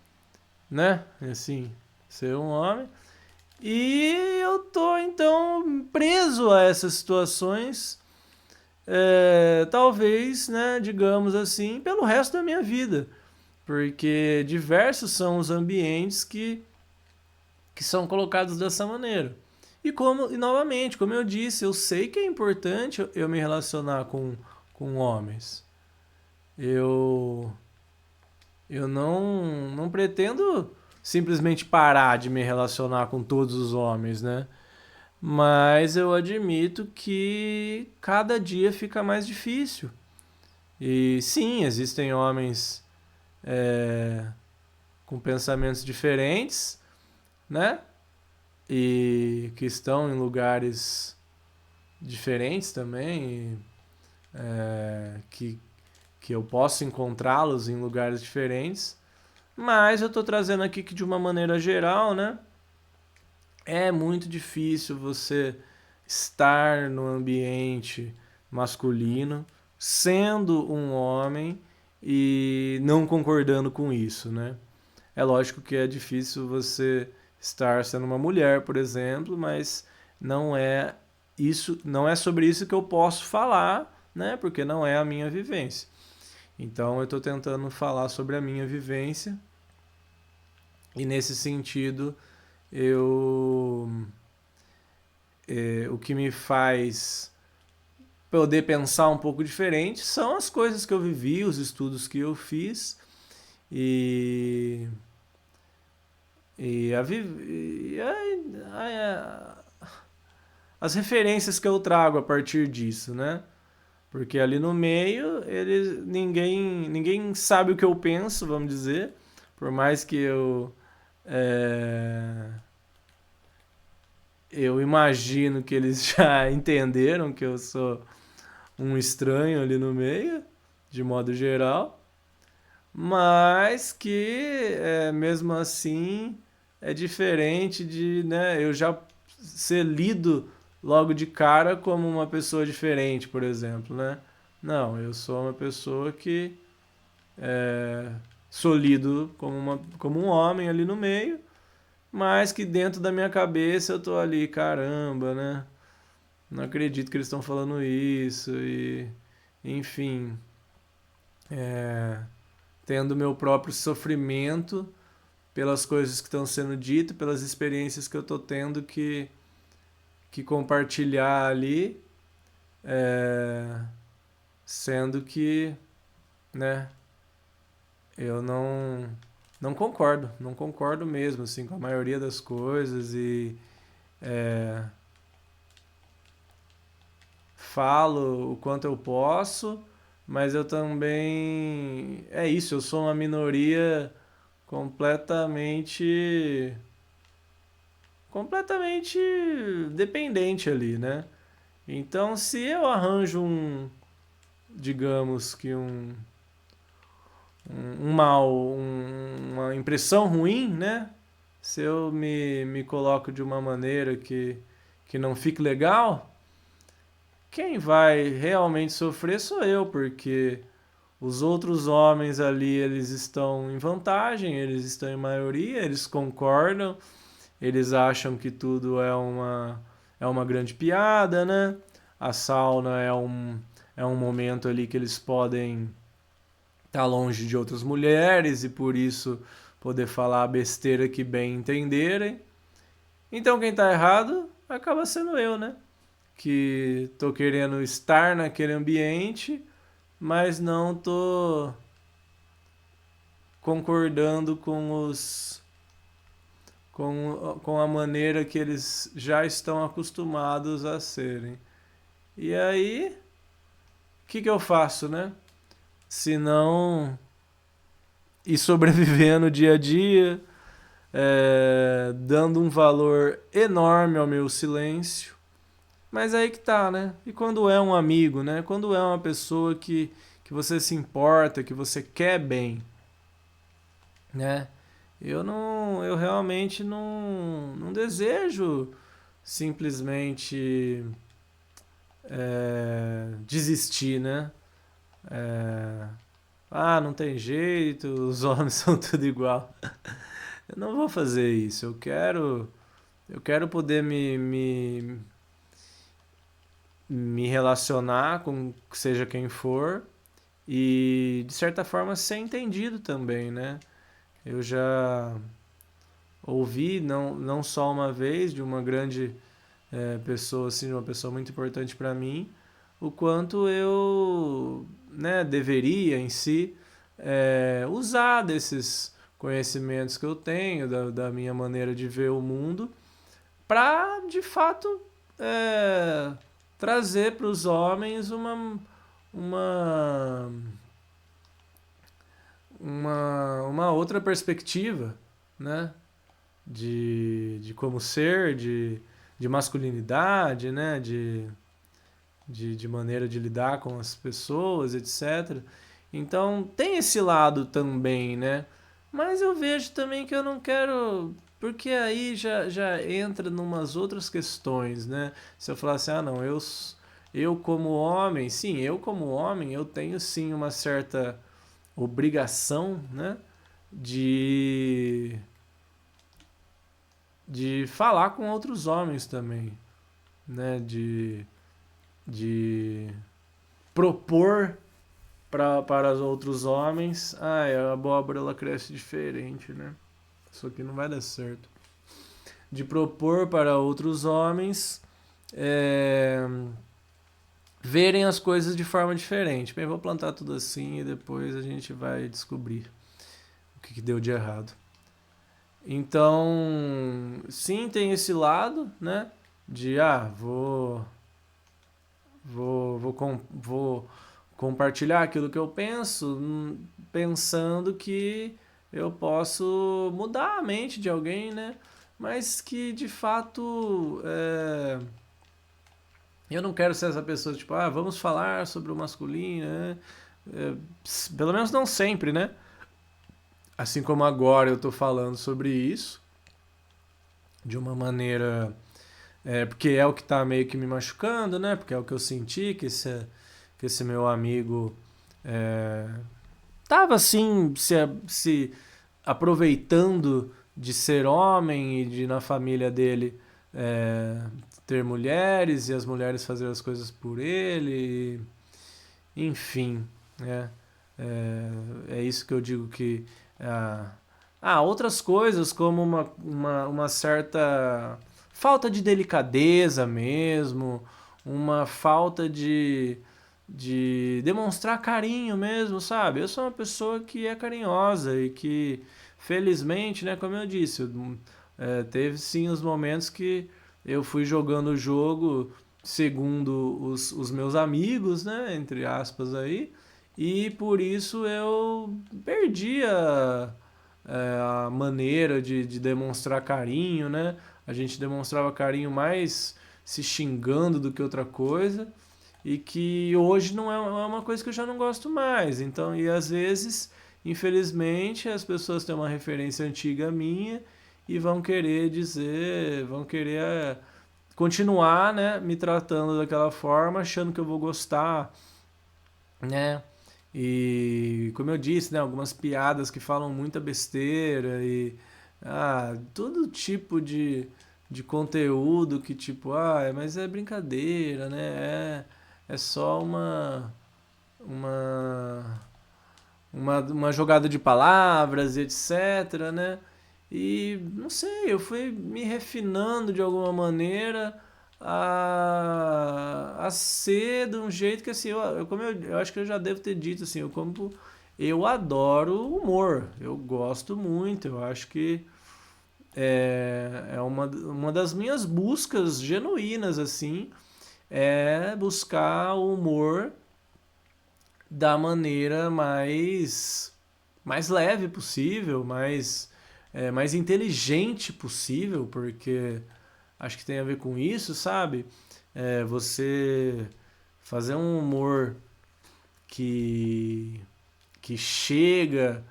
né? Assim, ser um homem. E eu tô então preso a essas situações, talvez, né? Digamos assim, pelo resto da minha vida. Porque diversos são os ambientes que são colocados dessa maneira. E novamente, como eu disse, eu sei que é importante eu me relacionar com homens. Eu eu não pretendo simplesmente parar de me relacionar com todos os homens, né? Mas eu admito que cada dia fica mais difícil. E sim, existem homens é, com pensamentos diferentes, né? E que estão em lugares diferentes também, que eu posso encontrá-los em lugares diferentes, mas eu estou trazendo aqui que de uma maneira geral, né, é muito difícil você estar no ambiente masculino sendo um homem e não concordando com isso, né? É lógico que é difícil você estar sendo uma mulher, por exemplo, mas não é sobre isso que eu posso falar, né? Porque não é a minha vivência. Então eu estou tentando falar sobre a minha vivência e nesse sentido eu o que me faz poder pensar um pouco diferente são as coisas que eu vivi, os estudos que eu fiz e e, a, vi- e as referências que eu trago a partir disso, né? Porque ali no meio, ninguém sabe o que eu penso, vamos dizer. Por mais que é, eu imagino que eles já entenderam que eu sou um estranho ali no meio, de modo geral. Mas que mesmo assim é diferente de, né, eu já ser lido logo de cara como uma pessoa diferente, por exemplo, né? Não, eu sou uma pessoa que é, sou lido como um homem ali no meio, mas que dentro da minha cabeça eu tô ali, caramba, né? Não acredito que eles estão falando isso e, enfim, é, tendo meu próprio sofrimento pelas coisas que estão sendo ditas, pelas experiências que eu estou tendo que compartilhar ali, é, sendo que, né, eu não concordo mesmo, assim, com a maioria das coisas e é, falo o quanto eu posso, mas eu também, é isso, eu sou uma minoria completamente completamente dependente ali, né? Então, se eu arranjo digamos que um mal, uma impressão ruim, né? Se eu me coloco de uma maneira que não fique legal, quem vai realmente sofrer sou eu, porque os outros homens ali, eles estão em vantagem, eles estão em maioria, eles concordam, eles acham que tudo é uma grande piada, né? A sauna é um momento ali que eles podem estar longe de outras mulheres e por isso poder falar a besteira que bem entenderem. Então quem tá errado acaba sendo eu, né? Que tô querendo estar naquele ambiente, mas não tô concordando com a maneira que eles já estão acostumados a serem. E aí, o que eu faço, né? Se não ir sobrevivendo dia a dia, dando um valor enorme ao meu silêncio. Mas aí que tá, né? E quando é um amigo, né? Quando é uma pessoa que você se importa, que você quer bem, né? Eu realmente não desejo simplesmente desistir, né? É, não tem jeito, os homens são tudo igual. Eu não vou fazer isso. Eu quero poder me relacionar com seja quem for e de certa forma ser entendido também, né? Eu já ouvi não só uma vez de uma grande pessoa assim, uma pessoa muito importante para mim, o quanto eu, né, deveria em si usar desses conhecimentos que eu tenho da minha maneira de ver o mundo para de fato é, trazer para os homens uma, uma outra perspectiva, né? De como ser, de masculinidade, né? De maneira de lidar com as pessoas, etc. Então tem esse lado também, né? Mas eu vejo também que eu não quero. Porque aí já entra numas outras questões, né? Se eu falar assim, não, eu como homem, sim, eu como homem, eu tenho sim uma certa obrigação, né? De, de falar com outros homens também, né? De propor para os outros homens. A abóbora ela cresce diferente, né? Isso aqui não vai dar certo. De propor para outros homens verem as coisas de forma diferente. Bem, vou plantar tudo assim e depois a gente vai descobrir o que deu de errado. Então, sim, tem esse lado, né? De, vou compartilhar aquilo que eu penso, pensando que eu posso mudar a mente de alguém, né? Mas que de fato eu não quero ser essa pessoa, tipo, vamos falar sobre o masculino, né? Pelo menos não sempre, né? Assim como agora eu tô falando sobre isso, de uma maneira. Porque é o que tá meio que me machucando, né? Porque é o que eu senti, que esse meu amigo tava assim, se aproveitando de ser homem e de na família dele ter mulheres e as mulheres fazer as coisas por ele, enfim, né? É isso que eu digo que outras coisas como uma certa falta de delicadeza mesmo, uma falta de demonstrar carinho mesmo, sabe? Eu sou uma pessoa que é carinhosa e que, felizmente, né, como eu disse, teve sim os momentos que eu fui jogando o jogo segundo os meus amigos, né, entre aspas aí, e por isso eu perdi a maneira de demonstrar carinho, né? A gente demonstrava carinho mais se xingando do que outra coisa e que hoje não é uma coisa que eu já não gosto mais. Então, e às vezes, infelizmente, as pessoas têm uma referência antiga minha e vão querer dizer, vão querer continuar, né, me tratando daquela forma, achando que eu vou gostar, né? E como eu disse, né, algumas piadas que falam muita besteira e todo tipo de conteúdo que tipo, mas é brincadeira, né? É só uma, uma jogada de palavras, etc, né? E não sei, eu fui me refinando de alguma maneira a ser de um jeito que assim, eu acho que eu já devo ter dito assim, eu adoro humor, eu gosto muito, eu acho que é uma das minhas buscas genuínas assim, é buscar o humor da maneira mais leve possível, mais inteligente possível, porque acho que tem a ver com isso, sabe? Você fazer um humor que, que chega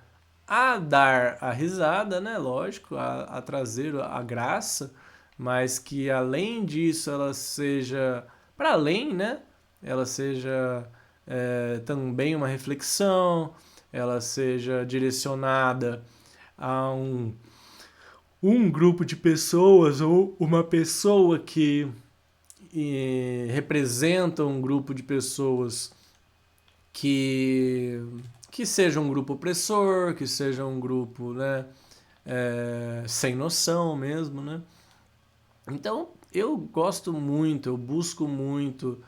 a dar a risada, né? Lógico, a trazer a graça, mas que além disso ela seja para além, né? Ela seja também uma reflexão, ela seja direcionada a um grupo de pessoas ou uma pessoa que representa um grupo de pessoas que que seja um grupo opressor, que seja um grupo, né, sem noção mesmo, né? Então eu gosto muito, eu busco muito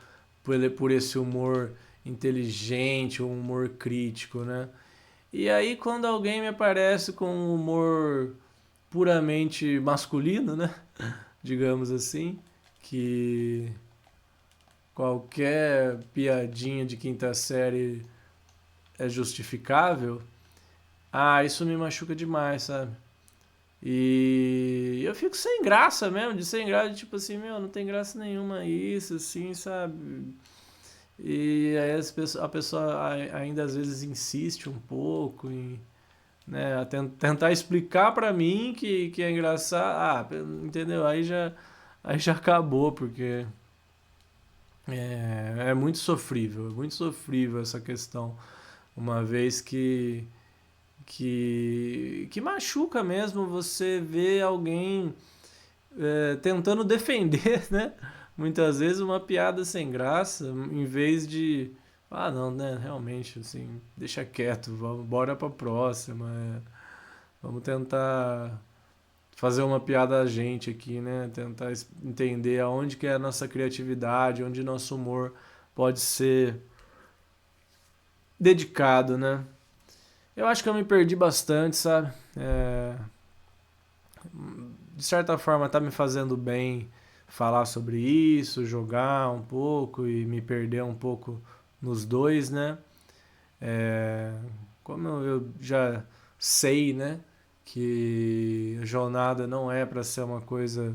por esse humor inteligente, um humor crítico, né? E aí quando alguém me aparece com um humor puramente masculino, né? Digamos assim, que qualquer piadinha de quinta série é justificável, isso me machuca demais, sabe? E eu fico sem graça mesmo, de sem graça, tipo assim, meu, não tem graça nenhuma isso, assim, sabe? E aí a pessoa ainda às vezes insiste um pouco em, né, a tentar explicar pra mim que é engraçado, entendeu? Aí já acabou, porque é muito sofrível essa questão, uma vez que machuca mesmo você ver alguém tentando defender, né? Muitas vezes uma piada sem graça, em vez de, não, né? Realmente, assim, deixa quieto, vamos, bora pra próxima. Vamos tentar fazer uma piada a gente aqui, né? Tentar entender aonde que é a nossa criatividade, onde nosso humor pode ser dedicado, né? Eu acho que eu me perdi bastante, sabe? De certa forma tá me fazendo bem falar sobre isso, jogar um pouco e me perder um pouco nos dois, né? É, como eu já sei, né, que a jornada não é para ser uma coisa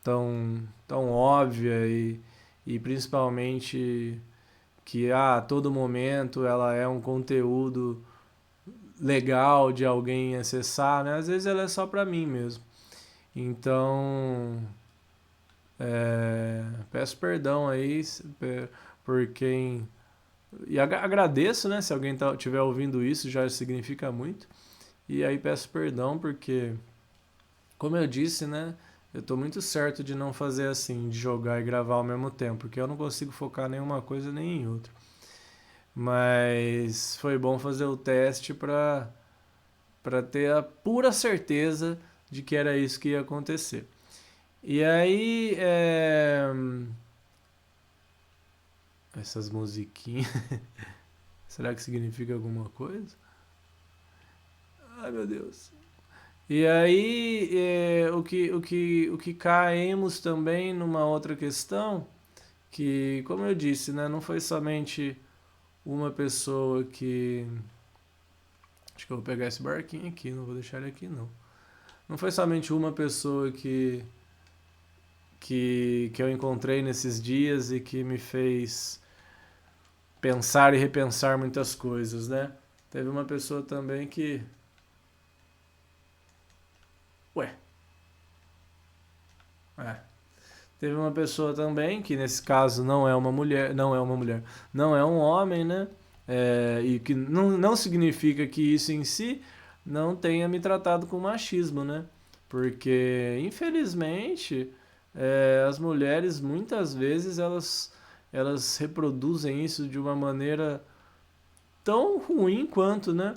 tão óbvia e principalmente que a todo momento ela é um conteúdo legal de alguém acessar, né? Às vezes ela é só para mim mesmo. Então, peço perdão aí por quem. E agradeço, né? Se alguém estiver ouvindo isso, já significa muito. E aí peço perdão porque, como eu disse, né? Eu tô muito certo de não fazer assim, de jogar e gravar ao mesmo tempo, porque eu não consigo focar em nenhuma coisa nem em outra. Mas foi bom fazer o teste para ter a pura certeza de que era isso que ia acontecer. E aí, essas musiquinhas, será que significa alguma coisa? Ai, meu Deus. E aí, o que caímos também numa outra questão, que, como eu disse, né, não foi somente uma pessoa que. Acho que eu vou pegar esse barquinho aqui, não vou deixar ele aqui não. Não foi somente uma pessoa que eu encontrei nesses dias e que me fez pensar e repensar muitas coisas, né? Teve uma pessoa também que. Ué. É. Teve uma pessoa também que nesse caso não é uma mulher, não é um homem, né? E que não significa que isso em si não tenha me tratado com machismo, né? Porque infelizmente as mulheres muitas vezes elas reproduzem isso de uma maneira tão ruim quanto, né?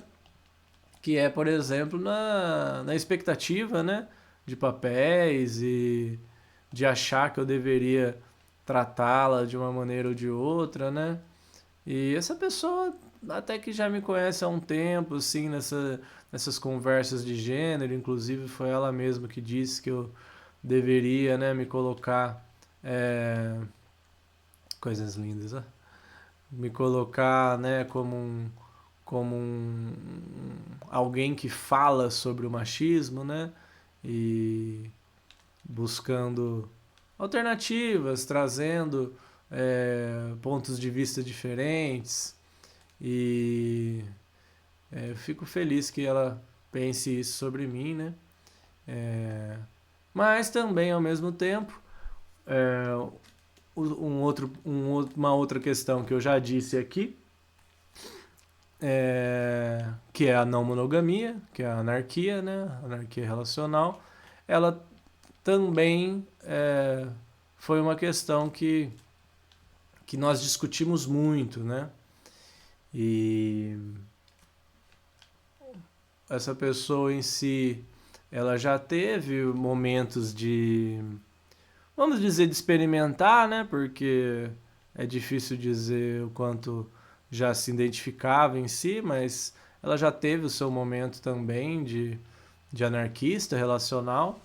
Que é, por exemplo, na expectativa, né? De papéis e de achar que eu deveria tratá-la de uma maneira ou de outra, né? E essa pessoa até que já me conhece há um tempo, assim, nessas conversas de gênero, inclusive foi ela mesma que disse que eu deveria, né, me colocar coisas lindas, ó. Me colocar, né, como alguém que fala sobre o machismo, né? E buscando alternativas, trazendo pontos de vista diferentes. E eu fico feliz que ela pense isso sobre mim, né? Mas também, ao mesmo tempo, é, uma outra questão que eu já disse aqui, que é a não monogamia, que é a anarquia, né? Anarquia relacional, ela também foi uma questão que nós discutimos muito, né? E essa pessoa em si, ela já teve momentos de, vamos dizer, de experimentar, né? Porque é difícil dizer o quanto já se identificava em si, mas ela já teve o seu momento também de anarquista relacional.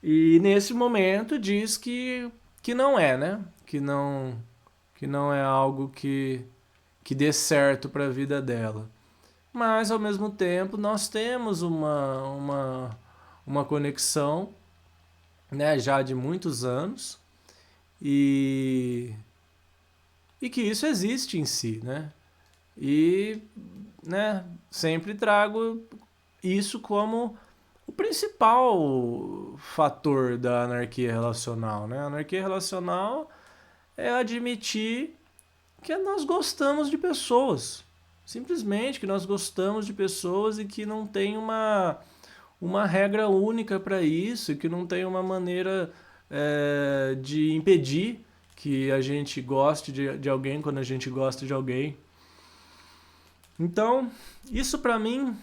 E nesse momento diz que não é, né? Que não é algo que dê certo para a vida dela. Mas ao mesmo tempo nós temos uma conexão, né, já de muitos anos e, e que isso existe em si, né? E, né, sempre trago isso como o principal fator da anarquia relacional, né? A anarquia relacional é admitir que nós gostamos de pessoas. Simplesmente que nós gostamos de pessoas e que não tem uma regra única para isso, e que não tem uma maneira de impedir que a gente goste de alguém quando a gente gosta de alguém. Então, isso para mim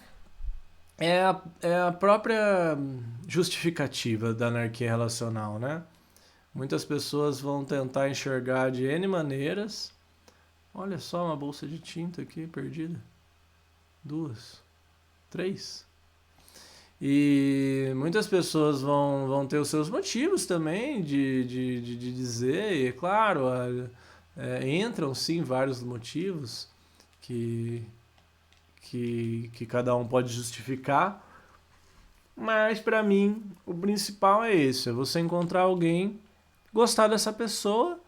é a própria justificativa da anarquia relacional, né? Muitas pessoas vão tentar enxergar de N maneiras. Olha só uma bolsa de tinta aqui perdida. 2, 3. E muitas pessoas vão ter os seus motivos também de dizer, e é claro, entram sim vários motivos que, que cada um pode justificar, mas para mim o principal é esse, é você encontrar alguém, gostar dessa pessoa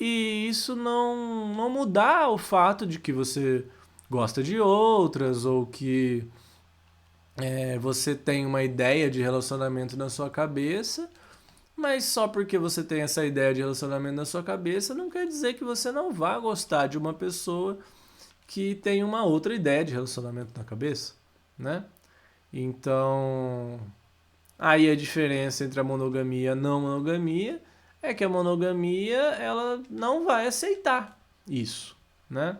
e isso não mudar o fato de que você gosta de outras ou que você tem uma ideia de relacionamento na sua cabeça, mas só porque você tem essa ideia de relacionamento na sua cabeça não quer dizer que você não vá gostar de uma pessoa que tem uma outra ideia de relacionamento na cabeça, né? Então, aí a diferença entre a monogamia e a não monogamia é que a monogamia ela não vai aceitar isso, né?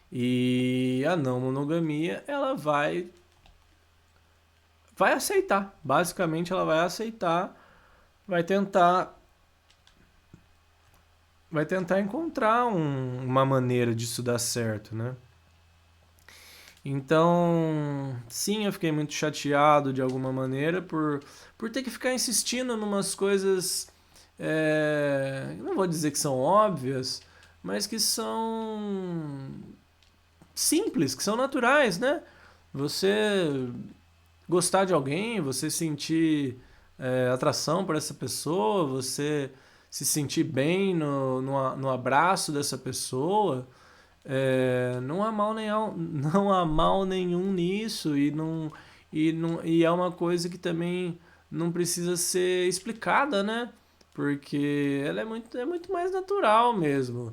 E a não monogamia ela vai aceitar. Basicamente ela vai aceitar, vai tentar encontrar uma maneira disso dar certo, né? Então, sim, eu fiquei muito chateado de alguma maneira por ter que ficar insistindo numas coisas, não vou dizer que são óbvias, mas que são simples, que são naturais, né? Você gostar de alguém, você sentir atração por essa pessoa, você se sentir bem no abraço dessa pessoa, não há mal não há mal nenhum nisso e é uma coisa que também não precisa ser explicada, né? Porque ela é muito mais natural mesmo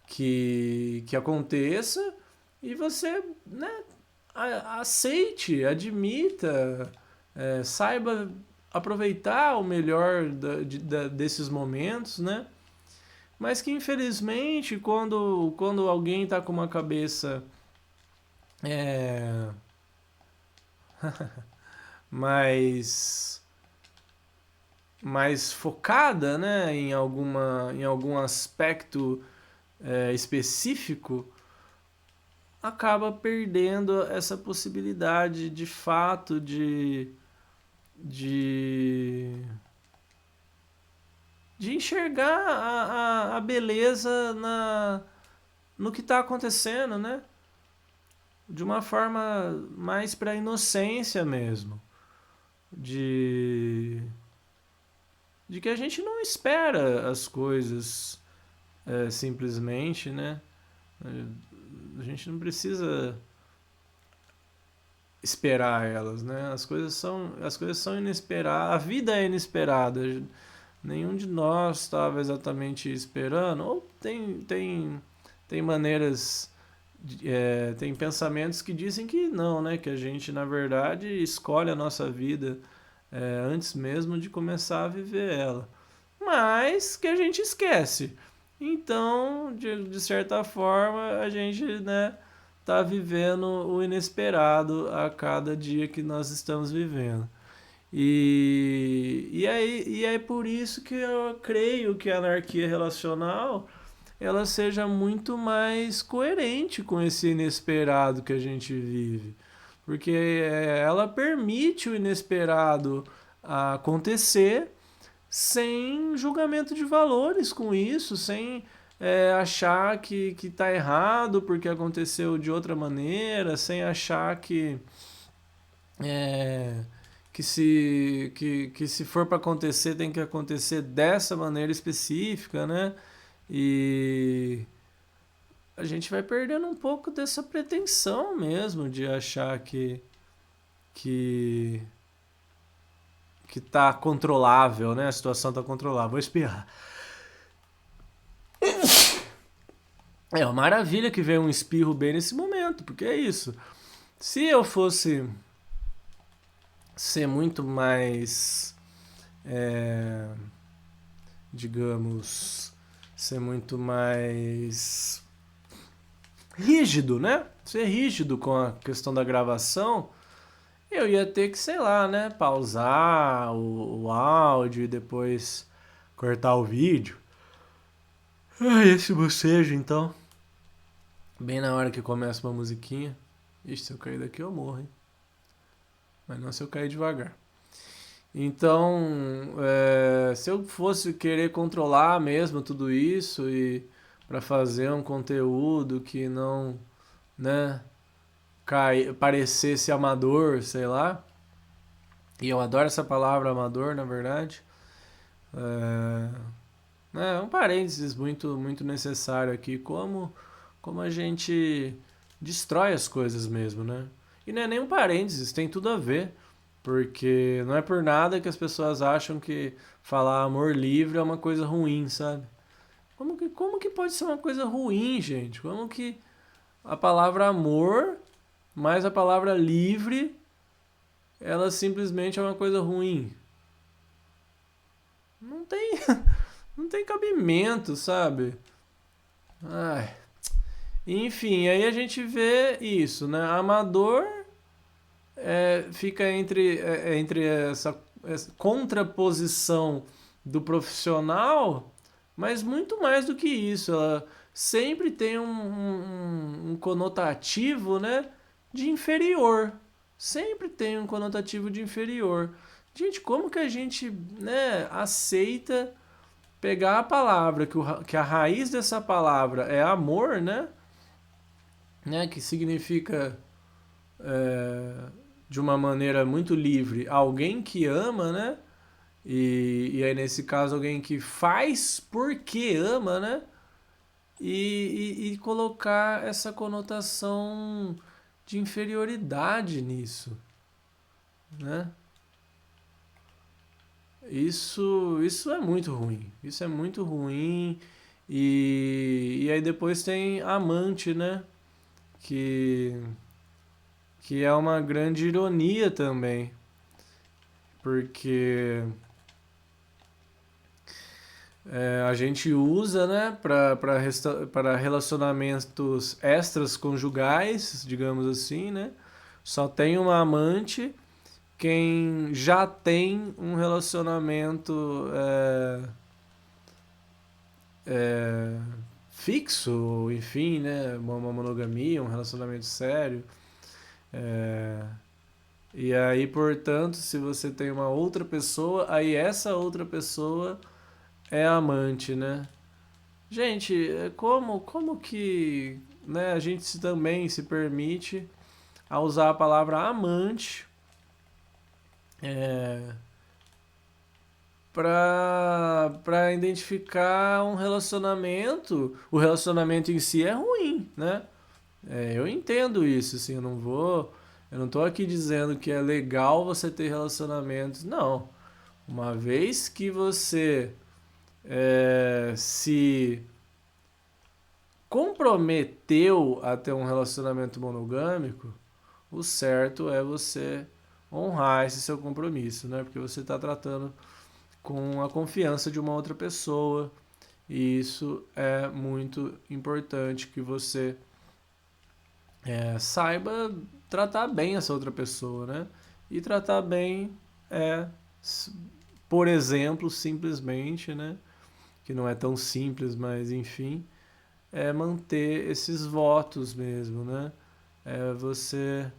que aconteça e você, né, aceite, admita, saiba aproveitar o melhor desses momentos, né? Mas que infelizmente quando alguém está com uma cabeça é, mais mais focada, né, em algum aspecto específico, acaba perdendo essa possibilidade de fato de, de enxergar a beleza no que está acontecendo, né? De uma forma mais para inocência mesmo. De que a gente não espera as coisas simplesmente, né? A gente não precisa esperar elas, né? As coisas são inesperadas, a vida é inesperada. Nenhum de nós estava exatamente esperando, ou tem maneiras, tem pensamentos que dizem que não, né? Que a gente, na verdade, escolhe a nossa vida antes mesmo de começar a viver ela. Mas que a gente esquece. Então, de certa forma, a gente, né, tá vivendo o inesperado a cada dia que nós estamos vivendo. E é por isso que eu creio que a anarquia relacional ela seja muito mais coerente com esse inesperado que a gente vive. Porque ela permite o inesperado acontecer sem julgamento de valores com isso, sem achar que está errado porque aconteceu de outra maneira, sem achar é, que se for para acontecer tem que acontecer dessa maneira específica, né? E a gente vai perdendo um pouco dessa pretensão mesmo de achar que que tá controlável, né? A situação tá controlável. Vou espirrar. É uma maravilha que veio um espirro bem nesse momento, porque é isso. Se eu fosse ser muito mais, é, digamos, ser muito mais rígido, né? Ser rígido com a questão da gravação, eu ia ter que, sei lá, né? Pausar o áudio e depois cortar o vídeo. Esse bocejo, então. Bem na hora que começa uma musiquinha. Ixi, se eu cair daqui eu morro, hein? Mas não se eu cair devagar. Então, se eu fosse querer controlar mesmo tudo isso e para fazer um conteúdo que não, né, parecesse amador, sei lá, e eu adoro essa palavra amador, na verdade, é um parênteses muito necessário aqui, como a gente destrói as coisas mesmo, né? E não é nem um parênteses, tem tudo a ver. Porque não é por nada que as pessoas acham que falar amor livre é uma coisa ruim, sabe? Como que pode ser uma coisa ruim, gente? Como que a palavra amor mais a palavra livre, ela simplesmente é uma coisa ruim? Não tem, não tem cabimento, sabe? Ai. Enfim, aí a gente vê isso, né? Amador fica entre essa contraposição do profissional, mas muito mais do que isso. Ela sempre tem um conotativo, né, de inferior. Sempre tem um conotativo de inferior. Gente, como que a gente, né, aceita pegar a palavra, que a raiz dessa palavra é amor, né, que significa é, de uma maneira muito livre alguém que ama, né? E aí, nesse caso, alguém que faz porque ama, né? E colocar essa conotação de inferioridade nisso, né? Isso é muito ruim. Isso é muito ruim. E aí depois tem amante, né? Que, que é uma grande ironia também. Porque a gente usa, né, para relacionamentos extras conjugais, digamos assim, né? Só tem uma amante quem já tem um relacionamento é, fixo, enfim, né? Uma monogamia, um relacionamento sério. É, e aí, portanto, se você tem uma outra pessoa, aí essa outra pessoa é amante, né? Gente, como que, né, a gente também se permite a usar a palavra amante é, para identificar um relacionamento? O relacionamento em si é ruim, né? Eu entendo isso, assim, eu não tô aqui dizendo que é legal você ter relacionamentos, não. Uma vez que você se comprometeu a ter um relacionamento monogâmico, o certo é você honrar esse seu compromisso, né? Porque você está tratando com a confiança de uma outra pessoa e isso é muito importante que você saiba tratar bem essa outra pessoa, né? E tratar bem é, por exemplo, simplesmente, né? Que não é tão simples, mas enfim, é manter esses votos mesmo, né? Você.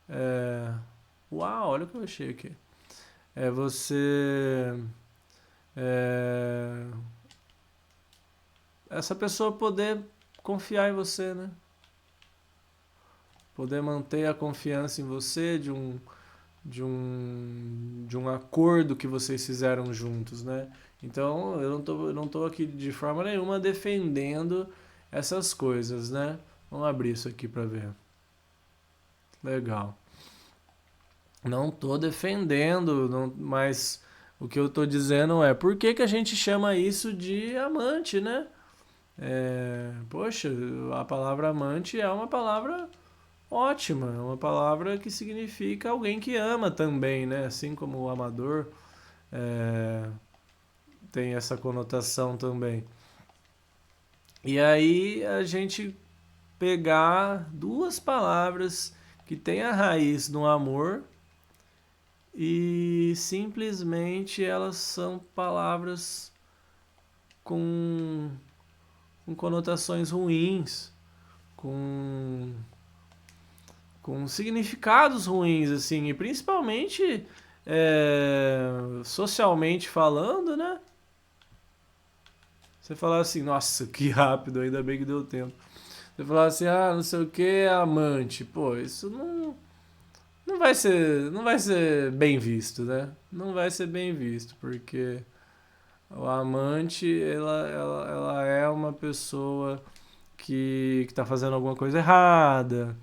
É, uau, olha o que eu achei aqui. É você. É, essa pessoa poder confiar em você, né? Poder manter a confiança em você de um acordo que vocês fizeram juntos, né? Então, eu não tô aqui de forma nenhuma defendendo essas coisas, né? Vamos abrir isso aqui para ver. Legal. Não tô defendendo, não, mas o que eu tô dizendo é por que que a gente chama isso de amante, né? Poxa, a palavra amante é uma palavra ótima, é uma palavra que significa alguém que ama também, né? Assim como o amador é, tem essa conotação também. E aí a gente pegar duas palavras que têm a raiz no amor e simplesmente elas são palavras com, com conotações ruins, com, com significados ruins, assim, e principalmente socialmente falando, né? Você falar assim, nossa, que rápido, ainda bem que deu tempo. Você falar assim, não sei o que, amante. Pô, isso não vai ser bem visto, né? Não vai ser bem visto, porque o amante, ela é uma pessoa que tá fazendo alguma coisa errada,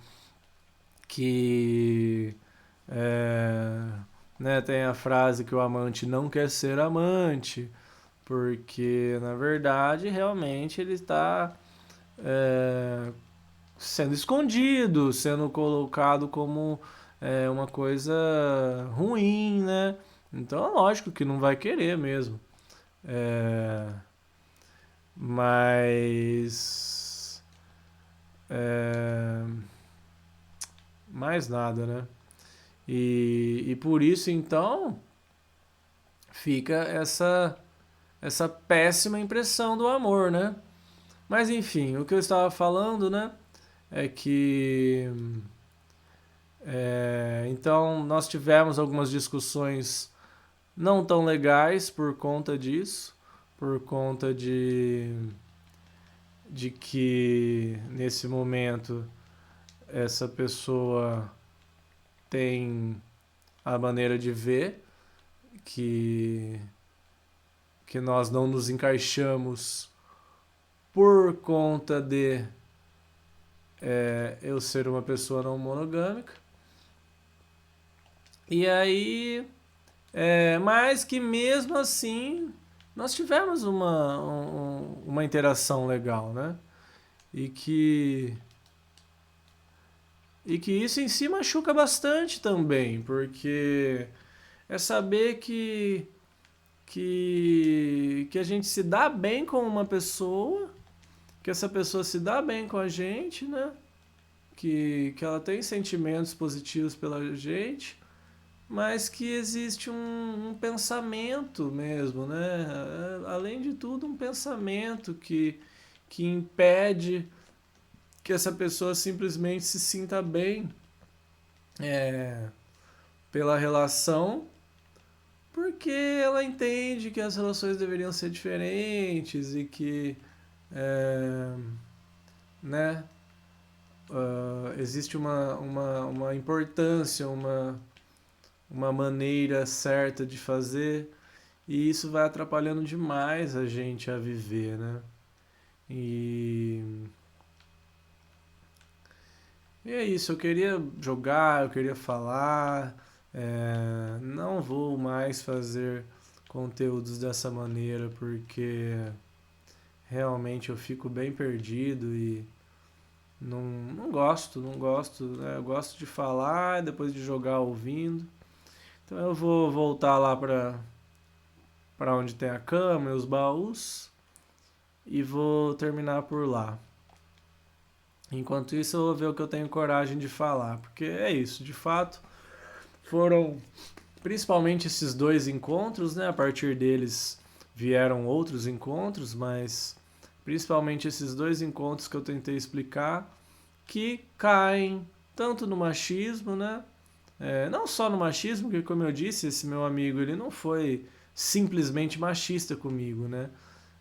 que é, né, tem a frase que o amante não quer ser amante, porque na verdade realmente ele está sendo escondido, sendo colocado como uma coisa ruim, né? Então é lógico que não vai querer mesmo. É, mas é, mais nada, né? E por isso então fica essa péssima impressão do amor, né? Mas enfim, o que eu estava falando, né? É que então nós tivemos algumas discussões não tão legais por conta disso, por conta de que nesse momento essa pessoa tem a maneira de ver que nós não nos encaixamos por conta de eu ser uma pessoa não monogâmica. E aí, mas que mesmo assim nós tivemos uma interação legal, né? E que isso em si machuca bastante também, porque é saber que a gente se dá bem com uma pessoa, que essa pessoa se dá bem com a gente, né? Que ela tem sentimentos positivos pela gente, mas que existe um pensamento mesmo, né? Além de tudo, um pensamento que impede que essa pessoa simplesmente se sinta bem pela relação, porque ela entende que as relações deveriam ser diferentes e que né, existe uma importância, uma maneira certa de fazer, e isso vai atrapalhando demais a gente a viver, né? E, e é isso, eu queria jogar, eu queria falar, não vou mais fazer conteúdos dessa maneira porque realmente eu fico bem perdido e não gosto, né? Eu gosto de falar, depois de jogar ouvindo. Então eu vou voltar lá para onde tem a cama e os baús e vou terminar por lá. Enquanto isso eu vou ver o que eu tenho coragem de falar, porque é isso, de fato, foram principalmente esses dois encontros, né? A partir deles vieram outros encontros, mas principalmente esses dois encontros que eu tentei explicar, que caem tanto no machismo, né? Não só no machismo, porque como eu disse, esse meu amigo ele não foi simplesmente machista comigo, né?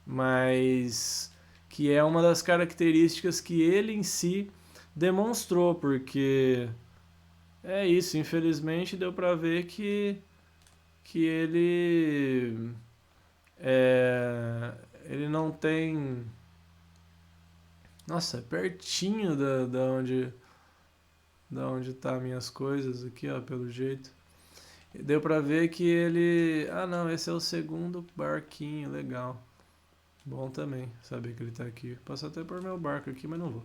Mas que é uma das características que ele em si demonstrou, porque é isso, infelizmente deu pra ver que ele não tem. Nossa, é pertinho da onde tá minhas coisas aqui, ó, pelo jeito. Deu pra ver que ele. Ah, não, esse é o segundo barquinho, legal. Bom também saber que ele tá aqui. Posso até pôr meu barco aqui, mas não vou.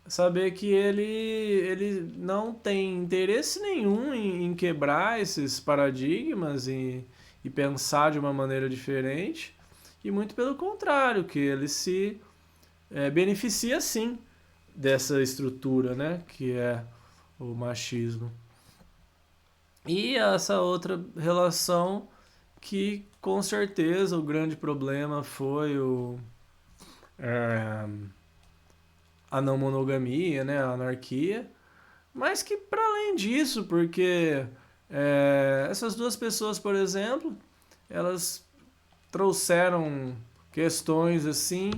Saber que ele não tem interesse nenhum em quebrar esses paradigmas e pensar de uma maneira diferente. E muito pelo contrário, que ele se beneficia sim dessa estrutura, né? Que é o machismo. E essa outra relação que com certeza o grande problema foi é, a não monogamia, né, a anarquia, Mas que para além disso, porque essas duas pessoas, por exemplo, elas trouxeram questões assim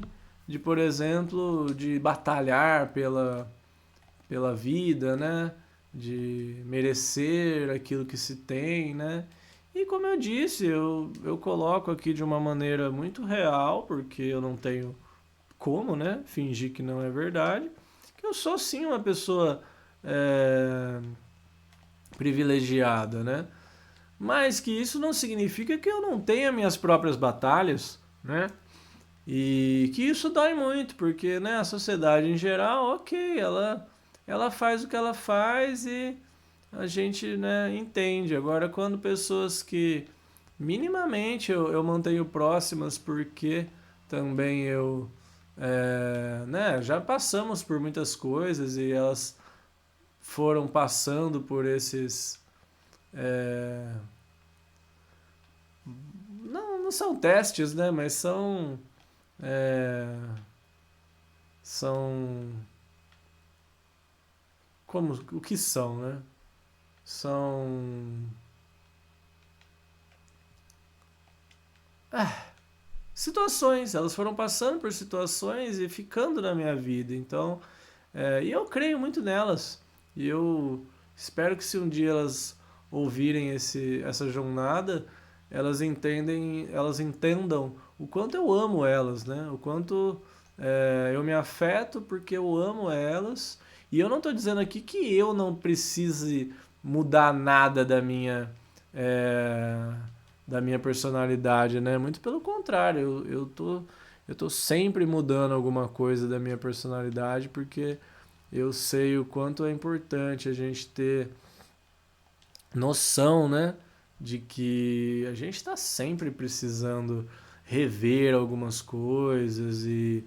de, por exemplo, de batalhar pela vida, né? De merecer aquilo que se tem, né? E como eu disse, eu coloco aqui de uma maneira muito real, porque eu não tenho como, né? Fingir que não é verdade, que eu sou sim uma pessoa é, privilegiada, né? Mas que isso não significa que eu não tenha minhas próprias batalhas, né? E que isso dói muito, porque né, a sociedade em geral, ok, ela faz o que ela faz e a gente né, entende. Agora, quando pessoas que minimamente eu mantenho próximas, porque também né, já passamos por muitas coisas e elas foram passando por esses. é, não são testes, né? Mas é, são como o que são, né? São situações. Elas foram passando por situações e ficando na minha vida. Então, e eu creio muito nelas. E eu espero que se um dia elas ouvirem essa jornada, elas entendam o quanto eu amo elas, né? O quanto eu me afeto porque eu amo elas. E eu não estou dizendo aqui que eu não precise mudar nada é, da minha personalidade, né? Muito pelo contrário, eu tô sempre mudando alguma coisa da minha personalidade porque eu sei o quanto é importante a gente ter noção, né, de que a gente está sempre precisando rever algumas coisas e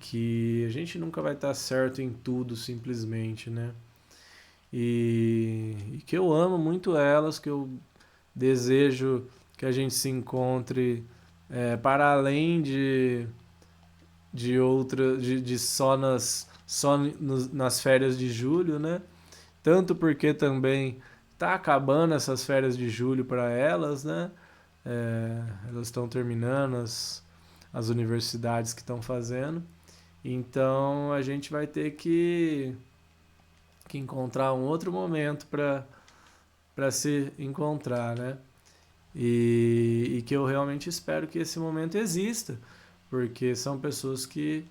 que a gente nunca vai estar certo em tudo simplesmente, né? E que eu amo muito elas, que eu desejo que a gente se encontre para além de nas férias de julho, né? Tanto porque também tá acabando essas férias de julho para elas, né? Elas estão terminando as universidades que estão fazendo. Então a gente vai ter que encontrar um outro momento para se encontrar, né? E que eu realmente espero que esse momento exista, porque são pessoas que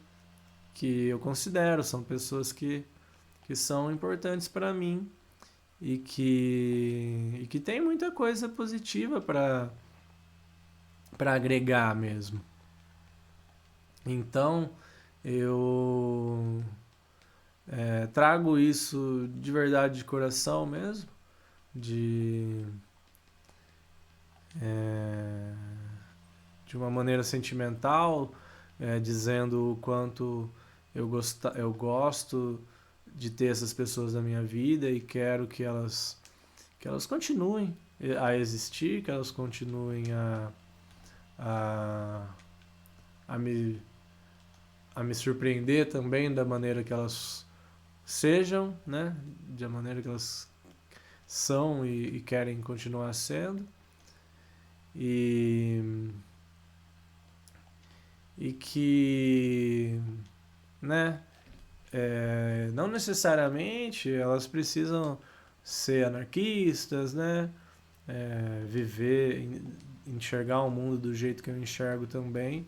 eu considero, são pessoas que são importantes para mim e que tem muita coisa positiva para agregar mesmo. Então eu trago isso de verdade, de coração mesmo, de, é, de uma maneira sentimental, dizendo o quanto eu gosto de ter essas pessoas na minha vida e quero que elas continuem a existir, que elas continuem a, a, me, a me surpreender também da maneira que elas sejam, né? Da maneira que elas são e querem continuar sendo. E, e que, né? Não necessariamente elas precisam ser anarquistas, né? Viver, enxergar o mundo do jeito que eu enxergo também.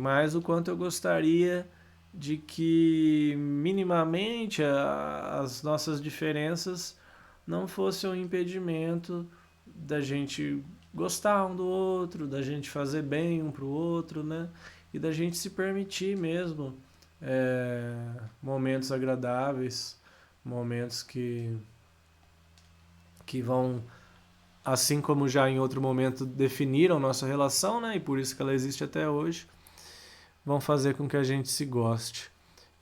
Mas o quanto eu gostaria de que minimamente as nossas diferenças não fossem um impedimento da gente gostar um do outro, da gente fazer bem um pro outro, né? E da gente se permitir mesmo momentos agradáveis, momentos que vão, assim como já em outro momento definiram nossa relação, né? E por isso que ela existe até hoje, vão fazer com que a gente se goste.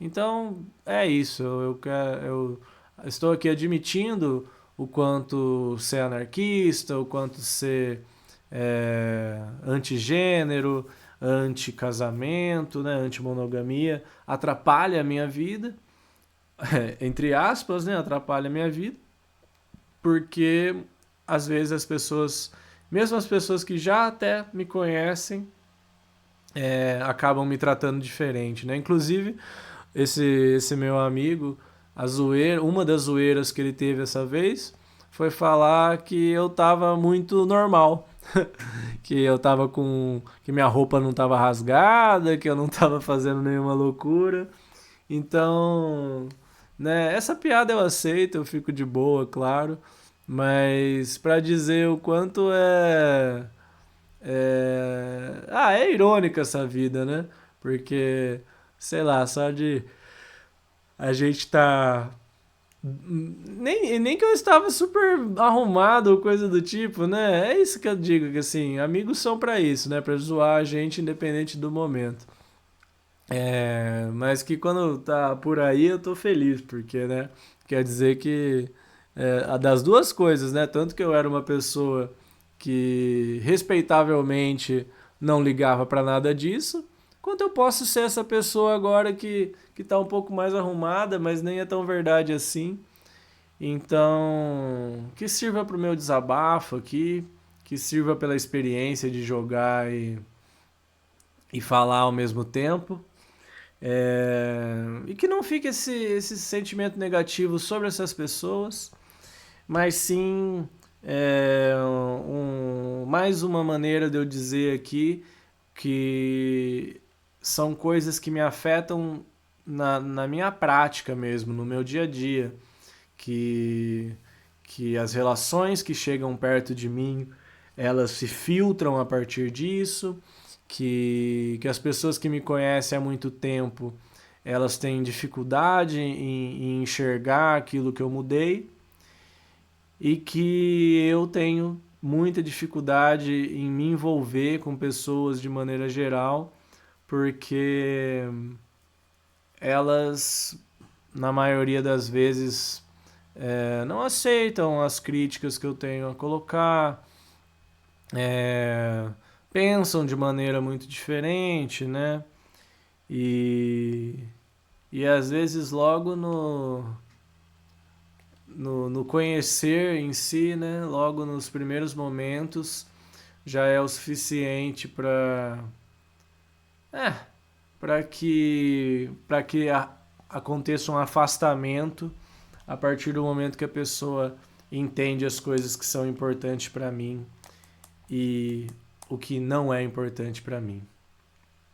Então é isso. Eu estou aqui admitindo o quanto ser anarquista, o quanto ser antigênero, anti-casamento, né, anti-monogamia atrapalha a minha vida, entre aspas, né, atrapalha a minha vida, porque às vezes as pessoas, mesmo as pessoas que já até me conhecem, acabam me tratando diferente, né? Inclusive, esse meu amigo, a zoeira, uma das zoeiras que ele teve essa vez foi falar que eu tava muito normal. Que eu tava com. Que minha roupa não tava rasgada, que eu não tava fazendo nenhuma loucura. Então, né, essa piada eu aceito, eu fico de boa, claro. Mas pra dizer o quanto é irônica essa vida, né? Porque, sei lá, só de a gente tá. Nem que eu estava super arrumado ou coisa do tipo, né? É isso que eu digo, que assim, amigos são pra isso, né? Pra zoar a gente independente do momento. Mas que quando tá por aí eu tô feliz, porque, né? Quer dizer que das duas coisas, né? Tanto que eu era uma pessoa que respeitavelmente não ligava pra nada disso, quanto eu posso ser essa pessoa agora que tá um pouco mais arrumada, mas nem é tão verdade assim. Então, que sirva pro meu desabafo aqui, que sirva pela experiência de jogar e falar ao mesmo tempo. E que não fique esse sentimento negativo sobre essas pessoas, mas sim mais uma maneira de eu dizer aqui que são coisas que me afetam na minha prática mesmo, no meu dia a dia, que, que as relações que chegam perto de mim, elas se filtram a partir disso, que as pessoas que me conhecem há muito tempo, elas têm dificuldade em enxergar aquilo que eu mudei e que eu tenho muita dificuldade em me envolver com pessoas de maneira geral, porque elas, na maioria das vezes, não aceitam as críticas que eu tenho a colocar, é, pensam de maneira muito diferente, né? E, e às vezes logo no conhecer em si, né? Logo nos primeiros momentos já é o suficiente é, para que aconteça um afastamento a partir do momento que a pessoa entende as coisas que são importantes para mim e o que não é importante para mim.